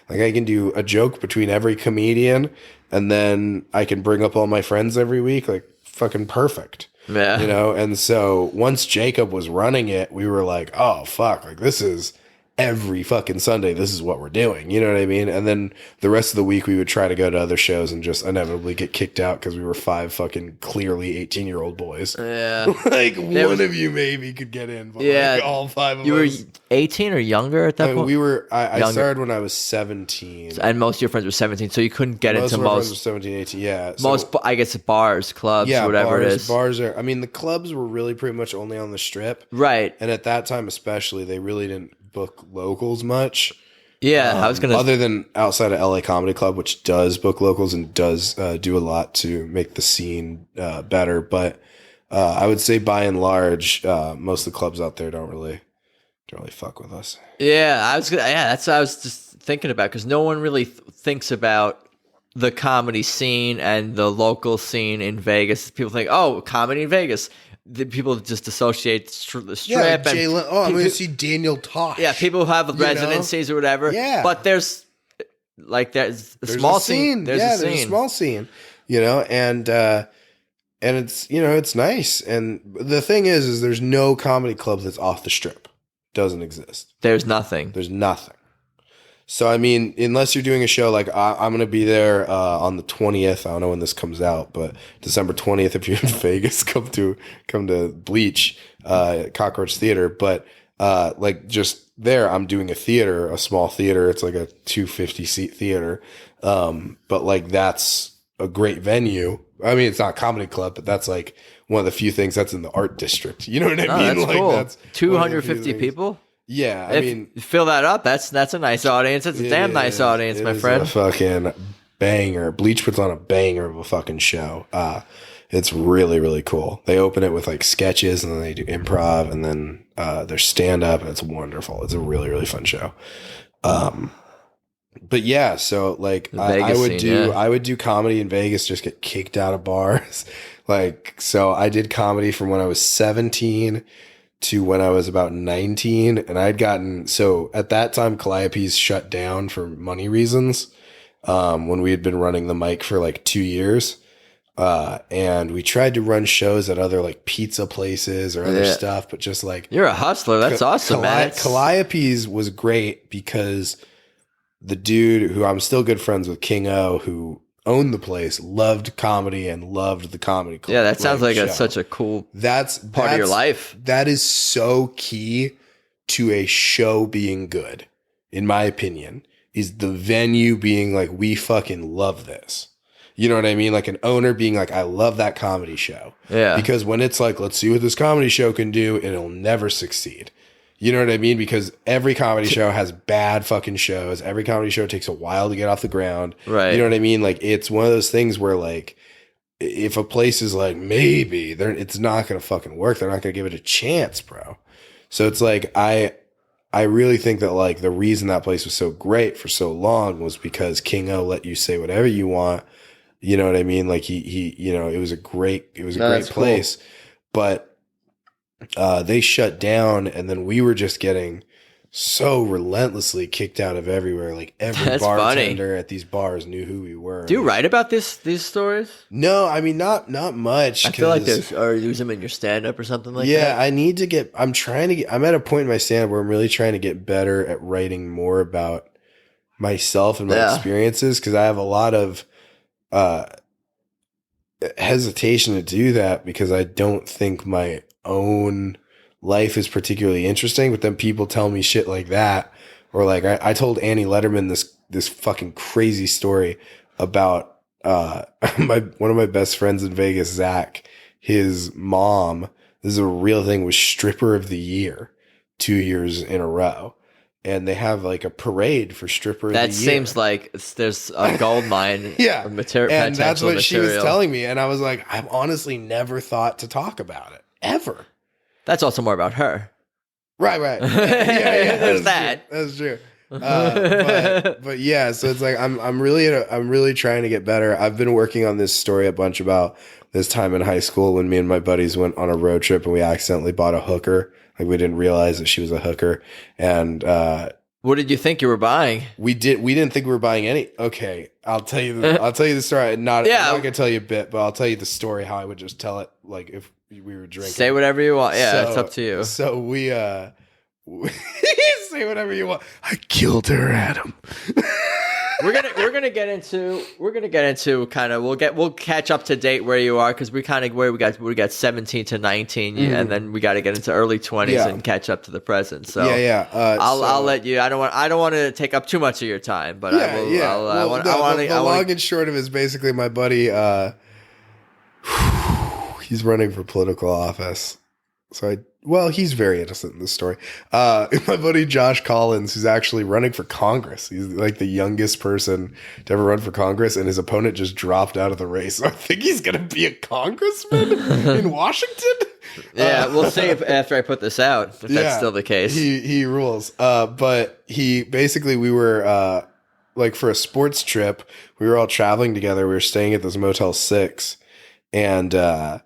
Like I can do a joke between every comedian and then I can bring up all my friends every week. Like fucking perfect. Yeah. You know? And so once Jacob was running it, we were like, oh fuck, like this is every fucking Sunday, this is what we're doing. You know what I mean? And then the rest of the week, we would try to go to other shows and just inevitably get kicked out because we were 5 fucking clearly 18-year-old boys. Yeah. Like, one of you maybe could get in, but like all 5 of us. You were 18 or younger at that point? We were, I started when I was 17. And most of your friends were 17, so you couldn't get into Most of our friends were 17, 18, yeah. So, most, I guess, bars, clubs, whatever it is. Bars are, I mean, the clubs were really pretty much only on the Strip. Right. And at that time especially, they really didn't book locals much. Yeah, I was gonna. Other than outside of LA Comedy Club, which does book locals and does do a lot to make the scene better, but I would say by and large, most of the clubs out there don't really fuck with us. Yeah, that's what I was just thinking about because no one really thinks about the comedy scene and the local scene in Vegas. People think, oh, comedy in Vegas. The people just associate the Strip. Yeah, and Jalen. Oh, I'm going to see Daniel Tosh. Yeah, people who have residencies or whatever. Yeah, but there's a small scene. There's a small scene. You know, and it's it's nice. And the thing is there's no comedy club that's off the Strip. Doesn't exist. There's nothing. There's nothing. So, I mean, unless you're doing a show like I'm going to be there on the 20th. I don't know when this comes out, but December 20th, if you're in Vegas, come to Bleach, Cockroach Theater. But like just there, I'm doing a small theater. It's like a 250 seat theater. But like that's a great venue. I mean, it's not a comedy club, but that's like one of the few things that's in the art district. You know what I mean? That's like cool. That's 250 people. Yeah, I mean, fill that up. That's a nice audience. That's a damn nice audience, my friend. It's a fucking banger. Bleach puts on a banger of a fucking show. It's really, really cool. They open it with like sketches, and then they do improv, and then their stand up. It's wonderful. It's a really, really fun show. But yeah, so like I would do comedy in Vegas, just get kicked out of bars. Like, so I did comedy from when I was 17 to when I was about 19. And so at that time, Calliope's shut down for money reasons. When we had been running the mic for like 2 years. And we tried to run shows at other like pizza places or other stuff, but just like, you're a hustler. That's awesome, man. Calliope's was great because the dude who I'm still good friends with, King O, who owned the place, loved comedy and loved the comedy club. Yeah, that sounds like such a cool part of your life. That is so key to a show being good, in my opinion, is the venue being like, we fucking love this. You know what I mean? Like an owner being like, I love that comedy show. Yeah. Because when it's like, let's see what this comedy show can do, it'll never succeed. You know what I mean? Because every comedy show has bad fucking shows. Every comedy show takes a while to get off the ground. Right. You know what I mean? Like, it's one of those things where, like, if a place is like, maybe, it's not going to fucking work. They're not going to give it a chance, bro. So it's like, I really think that, like, the reason that place was so great for so long was because King O let you say whatever you want. You know what I mean? Like, he it was a great place. Cool. But they shut down, and then we were just getting so relentlessly kicked out of everywhere. Like every bartender at these bars knew who we were. Do you write about these stories? No, I mean not much. I feel like or use them in your stand up or something like that. Yeah, I'm at a point in my stand up where I'm really trying to get better at writing more about myself and my experiences, because I have a lot of hesitation to do that because I don't think my own life is particularly interesting, but then people tell me shit like that, or like I told Annie Letterman this fucking crazy story about one of my best friends in Vegas, Zach. His mom, this is a real thing, was stripper of the year 2 years in a row, and they have like a parade for stripper of the year. That seems like there's a gold mine. Yeah, and that's what she was telling me, and I was like, I've honestly never thought to talk about it. Ever. That's also more about her. Right. Yeah, there's that. That's true. But yeah, so it's like I'm really trying to get better. I've been working on this story a bunch about this time in high school when me and my buddies went on a road trip and we accidentally bought a hooker. Like, we didn't realize that she was a hooker. And what did you think you were buying? We didn't think we were buying any. Okay, I'll tell you the story. I'm not gonna tell you a bit, but I'll tell you the story how I would just tell it, like if we were drinking. Say whatever you want. Yeah, it's up to you. So Say whatever you want. I killed her, Adam. We're gonna get into kind of we'll catch up to date where you are, because we got 17 to 19, and then we got to get into early 20s and catch up to the present. So I'll let you. I don't want to take up too much of your time, but I will. The long and short of it is basically my buddy. He's running for political office. So he's very innocent in this story. My buddy Josh Collins, who's actually running for Congress. He's like the youngest person to ever run for Congress, and his opponent just dropped out of the race. So I think he's going to be a congressman in Washington. Yeah, we'll see after I put this out if that's still the case. He rules. But we were like for a sports trip, we were all traveling together. We were staying at this Motel 6, and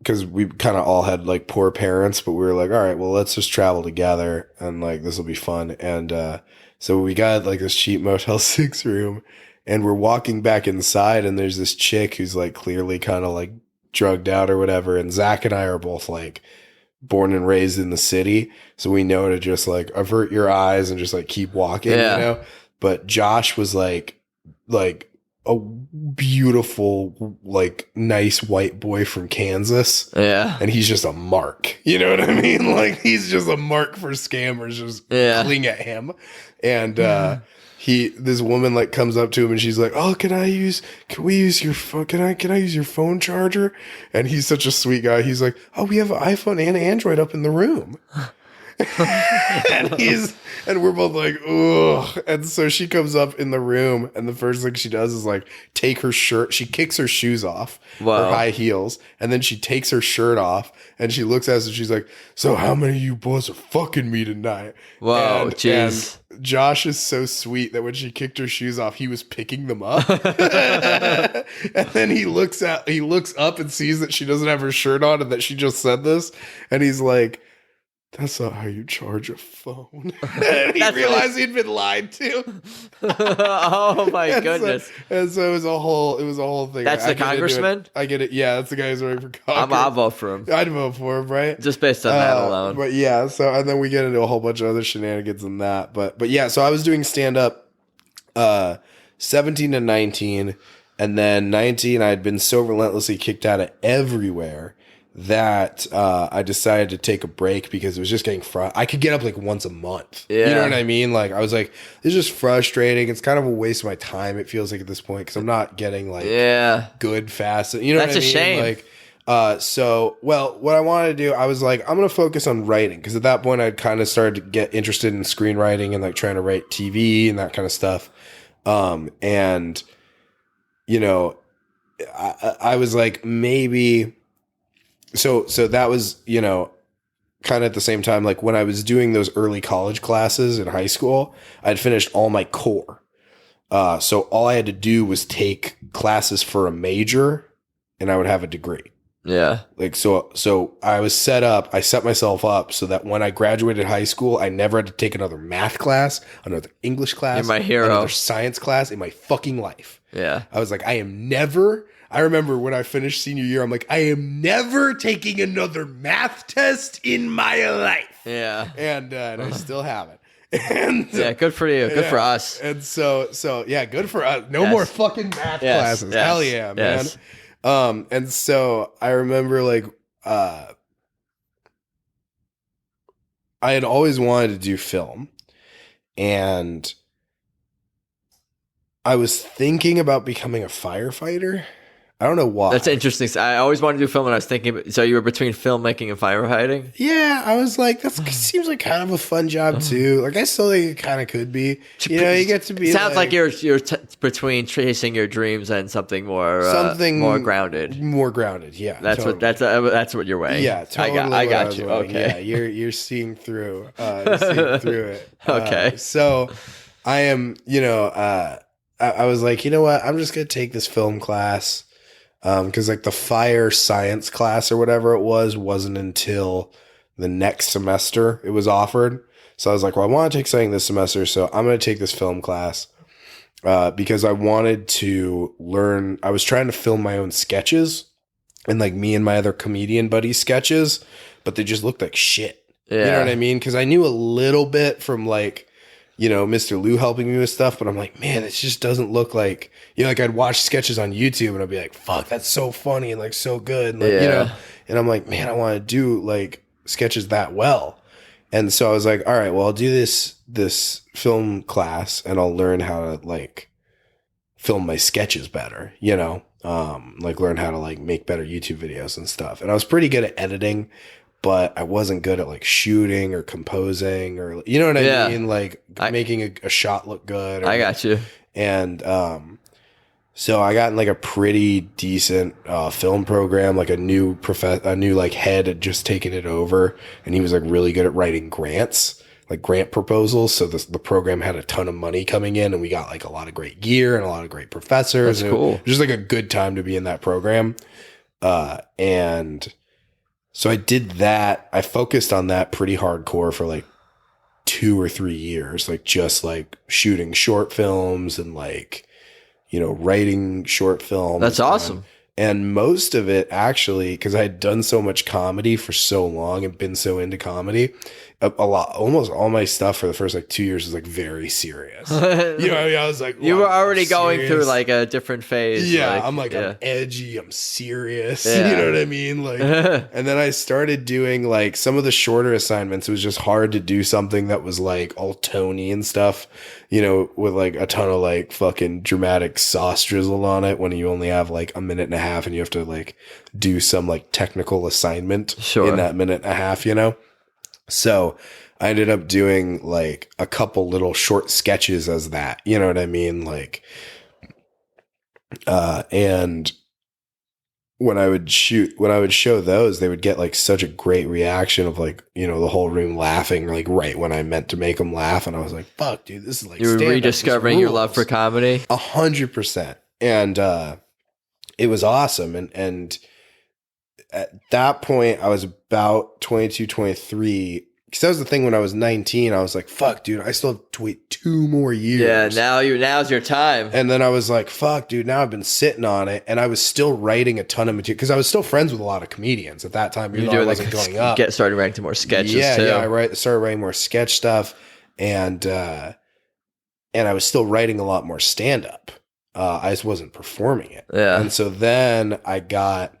because we kind of all had like poor parents, but we were like, all right, well, let's just travel together and like this will be fun. And so we got like this cheap Motel 6 room, and we're walking back inside, and there's this chick who's like clearly kind of like drugged out or whatever. And Zach and I are both like born and raised in the city, so we know to just like avert your eyes and just like keep walking, you know? But Josh was like a beautiful, like nice white boy from Kansas. Yeah. And he's just a mark. You know what I mean? Like he's just a mark for scammers just cling at him. And this woman like comes up to him and she's like, "Oh, can I use your phone charger?" And he's such a sweet guy. He's like, "Oh, we have an iPhone and Android up in the room." and we're both like, ugh. And so she comes up in the room, and the first thing she does is like take her shirt. She kicks her shoes off, her high heels, and then she takes her shirt off, and she looks at us and she's like, "So how many of you boys are fucking me tonight?" Wow, jeez. And Josh is so sweet that when she kicked her shoes off, he was picking them up. And then he looks up and sees that she doesn't have her shirt on and that she just said this, and he's like, "That's not how you charge a phone." And he realized he'd been lied to. Oh my goodness! And so it was a whole thing. That's the congressman? I get it. Yeah, that's the guy who's running for Congress. I'll vote for him. I'd vote for him, right? Just based on that alone. But yeah, so and then we get into a whole bunch of other shenanigans than that. But yeah, so I was doing stand up 17 and 19, and then 19 I had been so relentlessly kicked out of everywhere that I decided to take a break because it was just getting I could get up like once a month. Yeah. You know what I mean? Like I was like, this is just frustrating. It's kind of a waste of my time, it feels like at this point, because I'm not getting like good fast. You know That's what I mean? That's a shame. Like what I wanted to do, I was like, I'm gonna focus on writing, because at that point I'd kind of started to get interested in screenwriting and like trying to write TV and that kind of stuff. And you know, I was like, maybe. So that was, you know, kind of at the same time, like when I was doing those early college classes in high school, I'd finished all my core. So all I had to do was take classes for a major and I would have a degree. Yeah. Like, so I set myself up so that when I graduated high school, I never had to take another math class, another English class, You're my hero. Another science class in my fucking life. Yeah. I was like, I remember when I finished senior year, I'm like, I am never taking another math test in my life. Yeah. And I still haven't. And yeah, good for you. Good for us. And so yeah, good for us. No more fucking math classes. Yes. Hell yeah, man. Yes. And so I remember like I had always wanted to do film, and I was thinking about becoming a firefighter. I don't know why. That's interesting. I always wanted to do film, and I was thinking, so you were between filmmaking and firefighting? Yeah, I was like, that seems like kind of a fun job too. Like, I still think it kind of could be. You know, you get to be. Sounds like you're between chasing your dreams and something more grounded. More grounded, yeah. That's totally. That's what you're weighing. Yeah, totally. I got you. Okay. Yeah, you're seeing through. It. Okay. So I am. You know, I was like, you know what? I'm just gonna take this film class. Because like the fire science class or whatever it wasn't until the next semester it was offered. So I was like, well, I want to take something this semester, so I'm going to take this film class because I wanted to learn. I was trying to film my own sketches and like me and my other comedian buddies' sketches, but they just looked like shit. Yeah. You know what I mean? Because I knew a little bit from like, Mr. Lou helping me with stuff, but I'm like, man, it just doesn't look like, like I'd watch sketches on YouTube and I'd be like, fuck, that's so funny and like so good. And like, and I'm like, man, I want to do like sketches that well. And so I was like, all right, well, I'll do this film class and I'll learn how to like film my sketches better, like learn how to like make better YouTube videos and stuff. And I was pretty good at editing, but I wasn't good at like shooting or composing or, you know what I mean? Like making a shot look good. I got you. And so I got in like a pretty decent film program, like a new like head had just taken it over, and he was like really good at writing grants, like grant proposals. So the program had a ton of money coming in, and we got like a lot of great gear and a lot of great professors. That's cool. It was just like a good time to be in that program. And so I did that. I focused on that pretty hardcore for like 2 or 3 years, like just like shooting short films and like, writing short films. That's awesome. And most of it actually, because I had done so much comedy for so long and been so into comedy, almost all my stuff for the first like 2 years was like very serious. You know what I mean? I was like, you were already going through like a different phase. Yeah, I'm edgy, I'm serious. You know what I mean? Like, and then I started doing like some of the shorter assignments. It was just hard to do something that was like all Tony and stuff, with like a ton of like fucking dramatic sauce drizzled on it when you only have like a minute and a half and you have to like do some like technical assignment in that minute and a half, So I ended up doing like a couple little short sketches as that, you know what I mean? Like, and when I would show those, they would get like such a great reaction of like, the whole room laughing like right when I meant to make them laugh. And I was like, fuck, dude, this is like, you were rediscovering your love for comedy. 100%. And, it was awesome. And at that point I was about 22, 23. Because that was the thing when I was 19. I was like, fuck, dude, I still have to wait 2 more years. Yeah, now's your time. And then I was like, fuck, dude, now I've been sitting on it. And I was still writing a ton of material. Because I was still friends with a lot of comedians at that time. Even though I wasn't going up. Started writing more sketches too. Yeah, I started writing more sketch stuff. And I was still writing a lot more stand-up. I just wasn't performing it. Yeah. And so then I got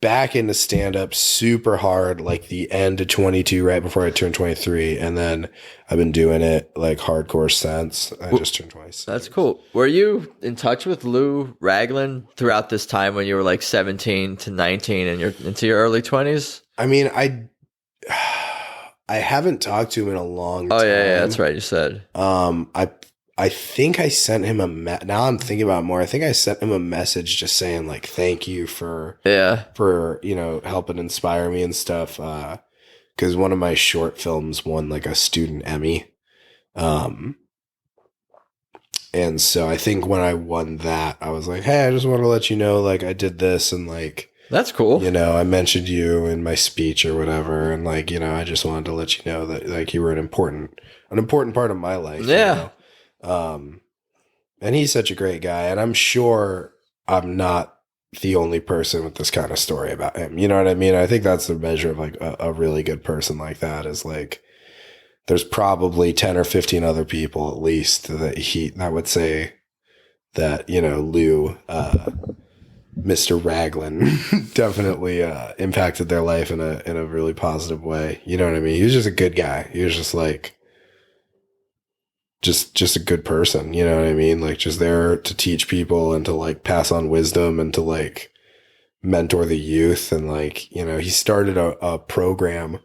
back into stand-up super hard, like the end of 22, right before I turned 23. And then I've been doing it like hardcore since. I just turned 20. That's cool. Were you in touch with Lou Ragland throughout this time when you were like 17 to 19 and you're into your early 20s? I mean, I haven't talked to him in a long time. Oh, yeah, that's right. You said. I think I sent him now I'm thinking about it more. I think I sent him a message just saying like, thank you for helping inspire me and stuff. Cause one of my short films won like a student Emmy. And so I think when I won that, I was like, hey, I just want to let you know, like I did this and like, that's cool. I mentioned you in my speech or whatever. And like, I just wanted to let you know that like you were an important part of my life. Yeah. And he's such a great guy, and I'm sure I'm not the only person with this kind of story about him. You know what I mean? I think that's the measure of like a really good person like that is like, there's probably 10 or 15 other people at least that would say that, Lou, Mr. Ragland definitely, impacted their life in a really positive way. You know what I mean? He was just a good guy. He was just like, just a good person, you know what I mean? Like just there to teach people and to like pass on wisdom and to like mentor the youth. And like, he started a program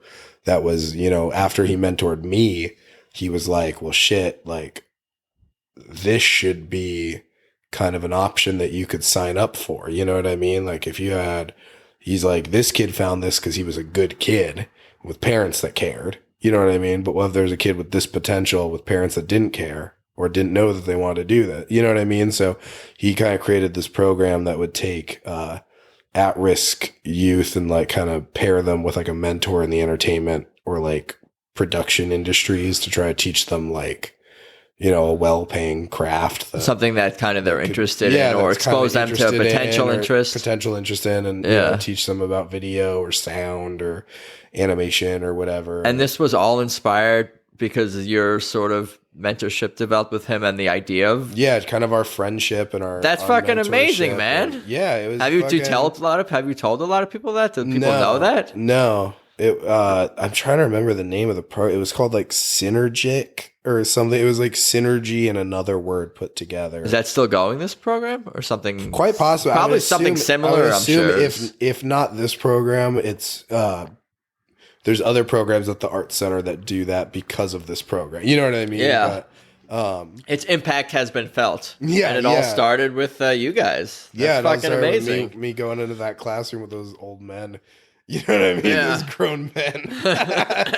that was, after he mentored me, he was like, well, shit, like this should be kind of an option that you could sign up for. You know what I mean? Like if he's like, this kid found this because he was a good kid with parents that cared. You know what I mean? But what if there's a kid with this potential with parents that didn't care or didn't know that they wanted to do that? You know what I mean? So he kind of created this program that would take at-risk youth and like kind of pair them with like a mentor in the entertainment or like production industries to try to teach them like, a well-paying craft. Something that kind of they're interested in, or expose them to potential interest in, and teach them about video or sound or animation or whatever. And this was all inspired because your sort of mentorship developed with him and the idea of kind of our friendship and our that's fucking amazing, man. And, it was. Have you told a lot of people that? Do people know that? No. I'm trying to remember the name of the pro. It was called like Synergic or something. It was like synergy and another word put together. Is that still going, this program, or something? Quite possible. Probably something similar. I'm sure. If not this program, it's there's other programs at the Art Center that do that because of this program. You know what I mean? Yeah. But, its impact has been felt. Yeah, and it all started with you guys. That's fucking amazing. Me going into that classroom with those old men. You know what I mean? Yeah. Those grown men.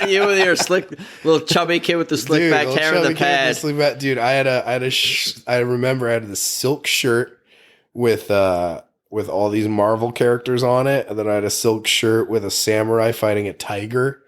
You with your slick, little chubby kid with the slick back hair and the pad. Dude, I remember I had this silk shirt with all these Marvel characters on it, and then I had a silk shirt with a samurai fighting a tiger,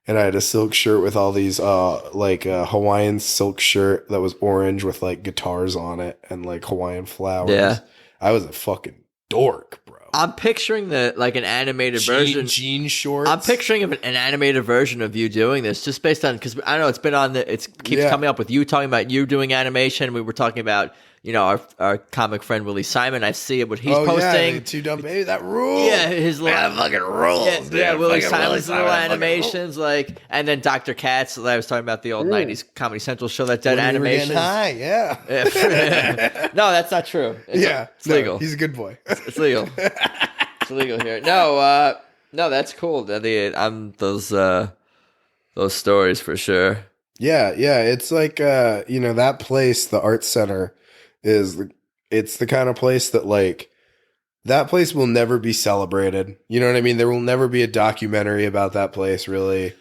and I had a silk shirt with all these Hawaiian silk shirt that was orange with like guitars on it and like Hawaiian flowers. Yeah, I was a fucking dork, bro. I'm picturing an animated version. Jean shorts. I'm picturing an animated version of you doing this, just based on, because I know it's been on it keeps coming up with you talking about you doing animation. We were talking about our comic friend Willie Simon. I see it, what he's posting. Yeah, Two Dumb Baby, that rules. Yeah, his little that fucking rules. Yeah, Willie Simon's little animations, and then Dr. Katz. That I was talking about the old '90s Comedy Central show that did animations. High, yeah. No, that's not true. It's legal. He's a good boy. It's legal. It's illegal here. No, that's cool. Those stories for sure. Yeah. It's like that place, the Art Center, it's the kind of place that that place will never be celebrated. You know what I mean? There will never be a documentary about that place, really.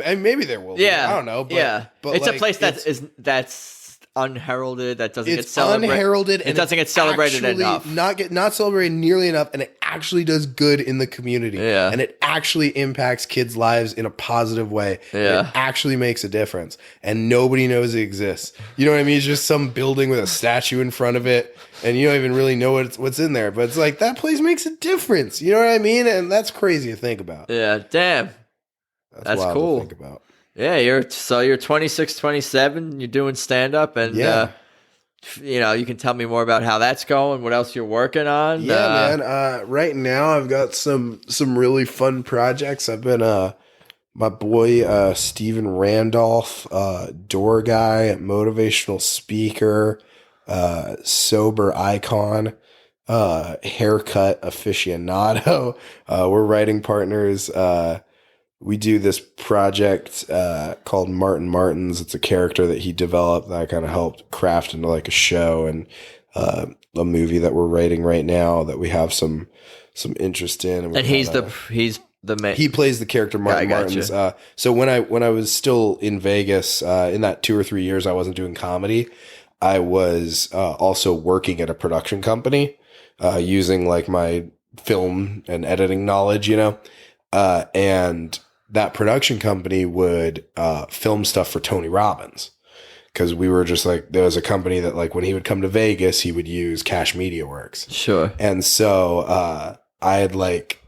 And maybe there will. Yeah, be. I don't know. But, but it's a place that's unheralded, that doesn't get celebrated. Unheralded, it doesn't get celebrated enough. Not celebrated nearly enough, and it actually does good in the community. Yeah. And it actually impacts kids' lives in a positive way. Yeah. It actually makes a difference. And nobody knows it exists. You know what I mean? It's just some building with a statue in front of it, and you don't even really know what's in there. But it's like, that place makes a difference. You know what I mean? And that's crazy to think about. Yeah, damn. That's wild cool. to think about. Yeah, you're 26, 27, you're doing stand-up, and you can tell me more about how that's going, what else you're working on. Yeah, man. Right now I've got some really fun projects. I've been my boy Steven Randolph, door guy, motivational speaker, sober icon, haircut aficionado. We're writing partners. We do this project called Martin Martins. It's a character that he developed that I kind of helped craft into like a show and a movie that we're writing right now that we have some interest in. And he's the main. He plays the character Martin Martins. So when I was still in Vegas, in that 2 or 3 years I wasn't doing comedy, I was also working at a production company using like my film and editing knowledge, and that production company would film stuff for Tony Robbins, because we were just like, there was a company that like when he would come to Vegas, he would use Cash Media Works. Sure. And so I had like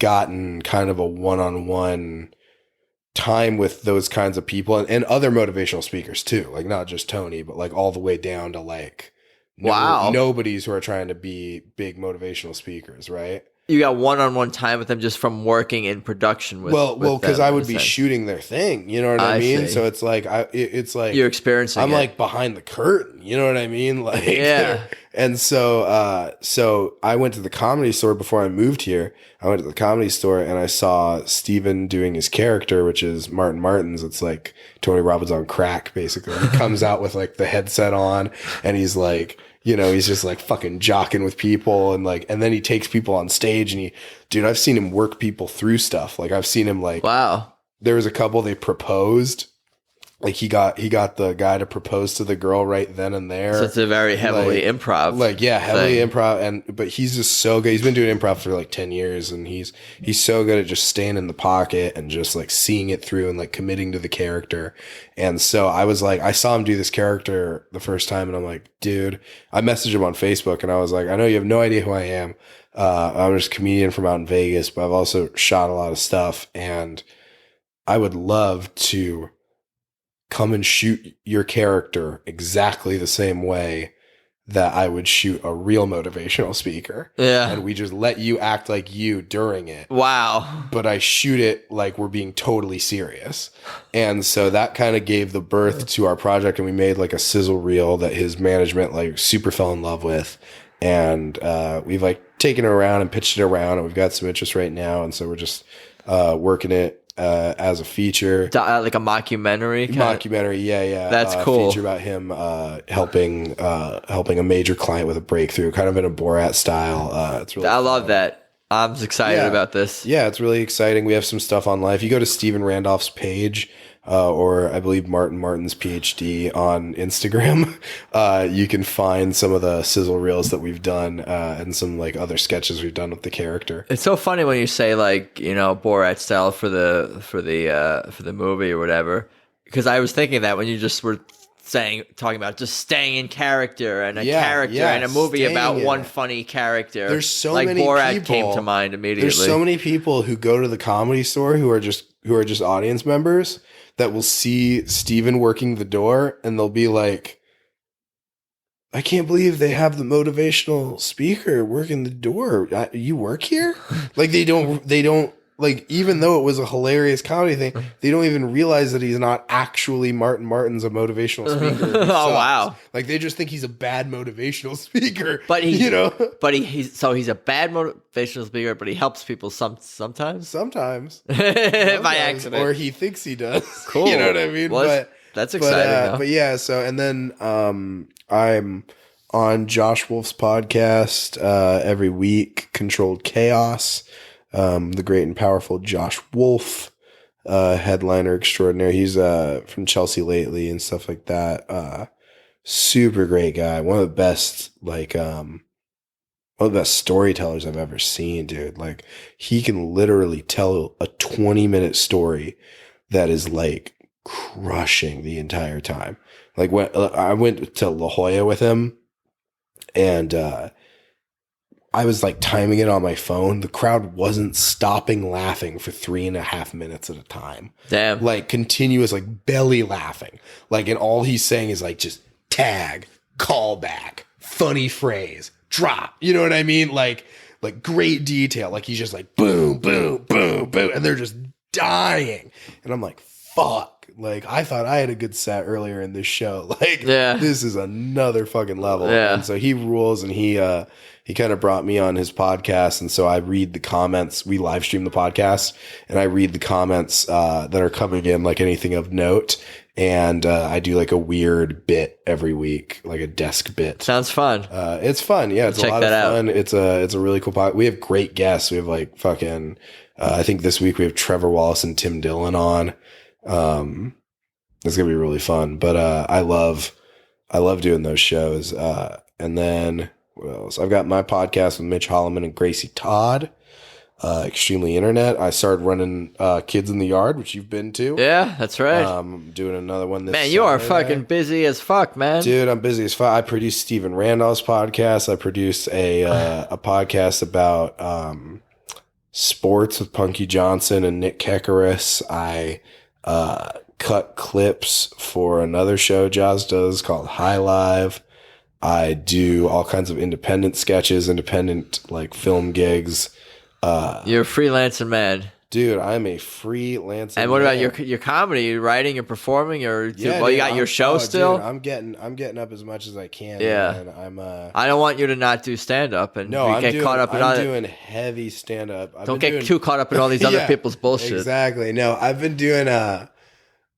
gotten kind of a one-on-one time with those kinds of people and other motivational speakers too, like not just Tony, but like all the way down to like nobodies who are trying to be big motivational speakers, right? You got one-on-one time with them just from working in production with because I would be shooting their thing, you know what I mean? See. So it's like it's like you're experiencing. I'm like behind the curtain, you know what I mean? Like, yeah. And so I went to the Comedy Store before I moved here. I went to the Comedy Store and I saw Steven doing his character, which is Martin Martins. It's like Tony Robbins on crack, basically. He comes out with like the headset on, and he's like, he's just like fucking jocking with people, and then he takes people on stage, and I've seen him work people through stuff. Like I've seen him like, wow. There was a couple, they proposed, like he got the guy to propose to the girl right then and there. So it's a very heavily improv. Like, yeah, heavily thing. improv. But he's just so good. He's been doing improv for like 10 years, and he's so good at just staying in the pocket and just like seeing it through and like committing to the character. And so I was like, I saw him do this character the first time, and I'm like, dude, I messaged him on Facebook, and I was like, I know you have no idea who I am. I'm just a comedian from out in Vegas, but I've also shot a lot of stuff, and I would love to come and shoot your character exactly the same way that I would shoot a real motivational speaker. Yeah. And we just let you act like you during it. Wow. But I shoot it like we're being totally serious. And so that kind of gave the birth to our project, and we made like a sizzle reel that his management like super fell in love with. And we've like taken it around and pitched it around, and we've got some interest right now. And so we're just working it as a feature, like a mockumentary. Yeah. That's cool. Feature about him helping a major client with a breakthrough, kind of in a Borat style. It's really I fun. love that. I'm excited about this. Yeah, it's really exciting. We have some stuff on live. You go to Stephen Randolph's page, or I believe Martin's PhD on Instagram. You can find some of the sizzle reels that we've done, and some like other sketches we've done with the character. It's so funny when you say like, Borat style for the movie or whatever, because I was thinking that when you just were talking about just staying in character and and a movie about one funny character. There's so like many Borat people, came to mind immediately. There's so many people who go to the Comedy Store who are just audience members that will see Steven working the door, and they'll be like, I can't believe they have the motivational speaker working the door. You work here? Like they don't like, even though it was a hilarious comedy thing, they don't even realize that he's not actually Martin's a motivational speaker. Oh, wow. Like they just think he's a bad motivational speaker. But he's a bad motivational speaker, but he helps people sometimes. Sometimes. By accident. Or he thinks he does. Cool. You know what I mean? Well, that's exciting. But yeah, so, and then I'm on Josh Wolf's podcast every week, Controlled Chaos. The great and powerful Josh Wolf, headliner extraordinaire. He's from Chelsea lately and stuff like that. Super great guy. One of the best, one of the best storytellers I've ever seen, dude. Like, he can literally tell a 20-minute story that is like crushing the entire time. Like, when I went to La Jolla with him, and I was like timing it on my phone. The crowd wasn't stopping laughing for 3.5 minutes at a time. Damn. Like continuous, like belly laughing. Like, and all he's saying is like just tag, callback, funny phrase, drop. You know what I mean? Like great detail. Like he's just like boom, boom, boom, boom. And they're just dying. And I'm like, fuck. Like, I thought I had a good set earlier in this show. Like, this is another fucking level. Yeah. And so he rules, and he kind of brought me on his podcast. And so I read the comments. We live stream the podcast, and I read the comments that are coming in, like anything of note. And I do like a weird bit every week, like a desk bit. Sounds fun. It's fun. Yeah, it's a lot of fun. It's a really cool podcast. We have great guests. We have like fucking, I think this week we have Trevor Wallace and Tim Dillon on. It's gonna be really fun, but I love doing those shows. And then what else? I've got my podcast with Mitch Holloman and Gracie Todd, Extremely Internet. I started running Kids in the Yard, which you've been to. Yeah, that's right. Doing another one this Man, you are Saturday. fucking busy as fuck, man. Dude, I'm busy as fuck. I produce Stephen Randolph's podcast. I produce a podcast about sports with Punky Johnson and Nick Kekaris. I cut clips for another show Jazz does called High Live. I do all kinds of independent sketches, independent like film gigs. You're a freelancer, man. Dude, I'm a freelancer. And what about your comedy? You writing and performing, or you got your show still? Dude, I'm getting up as much as I can. Yeah, man. I don't want you to not do stand up and caught up in I'm doing heavy stand up. Don't get too caught up in all these other people's bullshit. Exactly. No, I've been doing.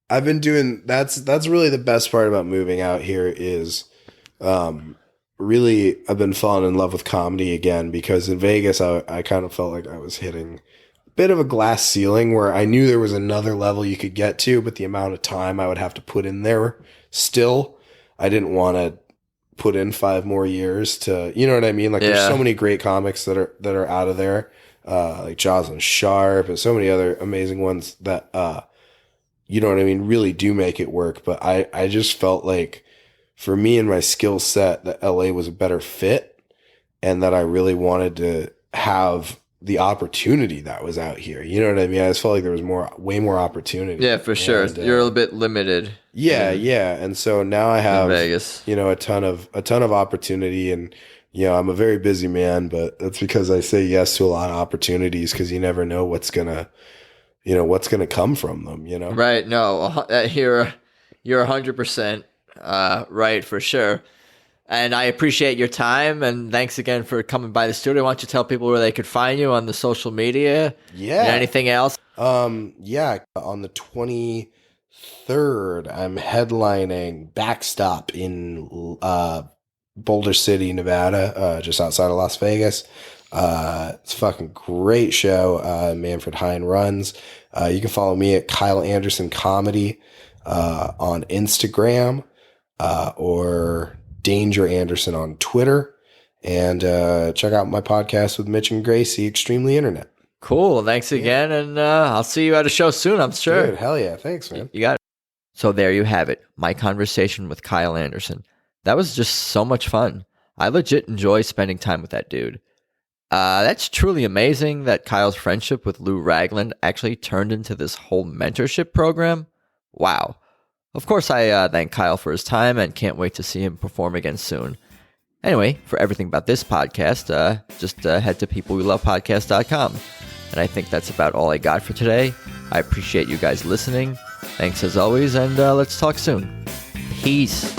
That's really the best part about moving out here is, really I've been falling in love with comedy again, because in Vegas I kind of felt like I was hitting bit of a glass ceiling where I knew there was another level you could get to, but the amount of time I would have to put in there still, I didn't want to put in 5 more years to, you know what I mean? Like there's so many great comics that are out of there, like Jocelyn Sharp and so many other amazing ones that, you know what I mean, really do make it work. But I just felt like for me and my skill set that LA was a better fit, and that I really wanted to have the opportunity that was out here. You know what I mean? I just felt like there was way more opportunity. Yeah, for sure. You're a little bit limited. Yeah. And so now I have, Vegas, you know, a ton of opportunity, and, you know, I'm a very busy man, but that's because I say yes to a lot of opportunities, because you never know what's gonna come from them, you know? Right. No, you're 100% right, for sure. And I appreciate your time, and thanks again for coming by the studio. Why don't you tell people where they could find you on the social media? Yeah. And anything else? Yeah. On the 23rd, I'm headlining Backstop in Boulder City, Nevada, just outside of Las Vegas. It's a fucking great show. Manfred Hein runs. You can follow me at Kyle Anderson Comedy on Instagram, or Danger Anderson on Twitter, and check out my podcast with Mitch and Gracie, Extremely Internet. Cool. Thanks again, and I'll see you at a show soon, I'm sure. Dude, hell yeah. Thanks, man. You got it. So there you have it, my conversation with Kyle Anderson. That was just so much fun. I legit enjoy spending time with that dude. That's truly amazing that Kyle's friendship with Lou Ragland actually turned into this whole mentorship program. Wow. Of course, I thank Kyle for his time and can't wait to see him perform again soon. Anyway, for everything about this podcast, just head to peoplewelovepodcast.com. And I think that's about all I got for today. I appreciate you guys listening. Thanks as always, and let's talk soon. Peace.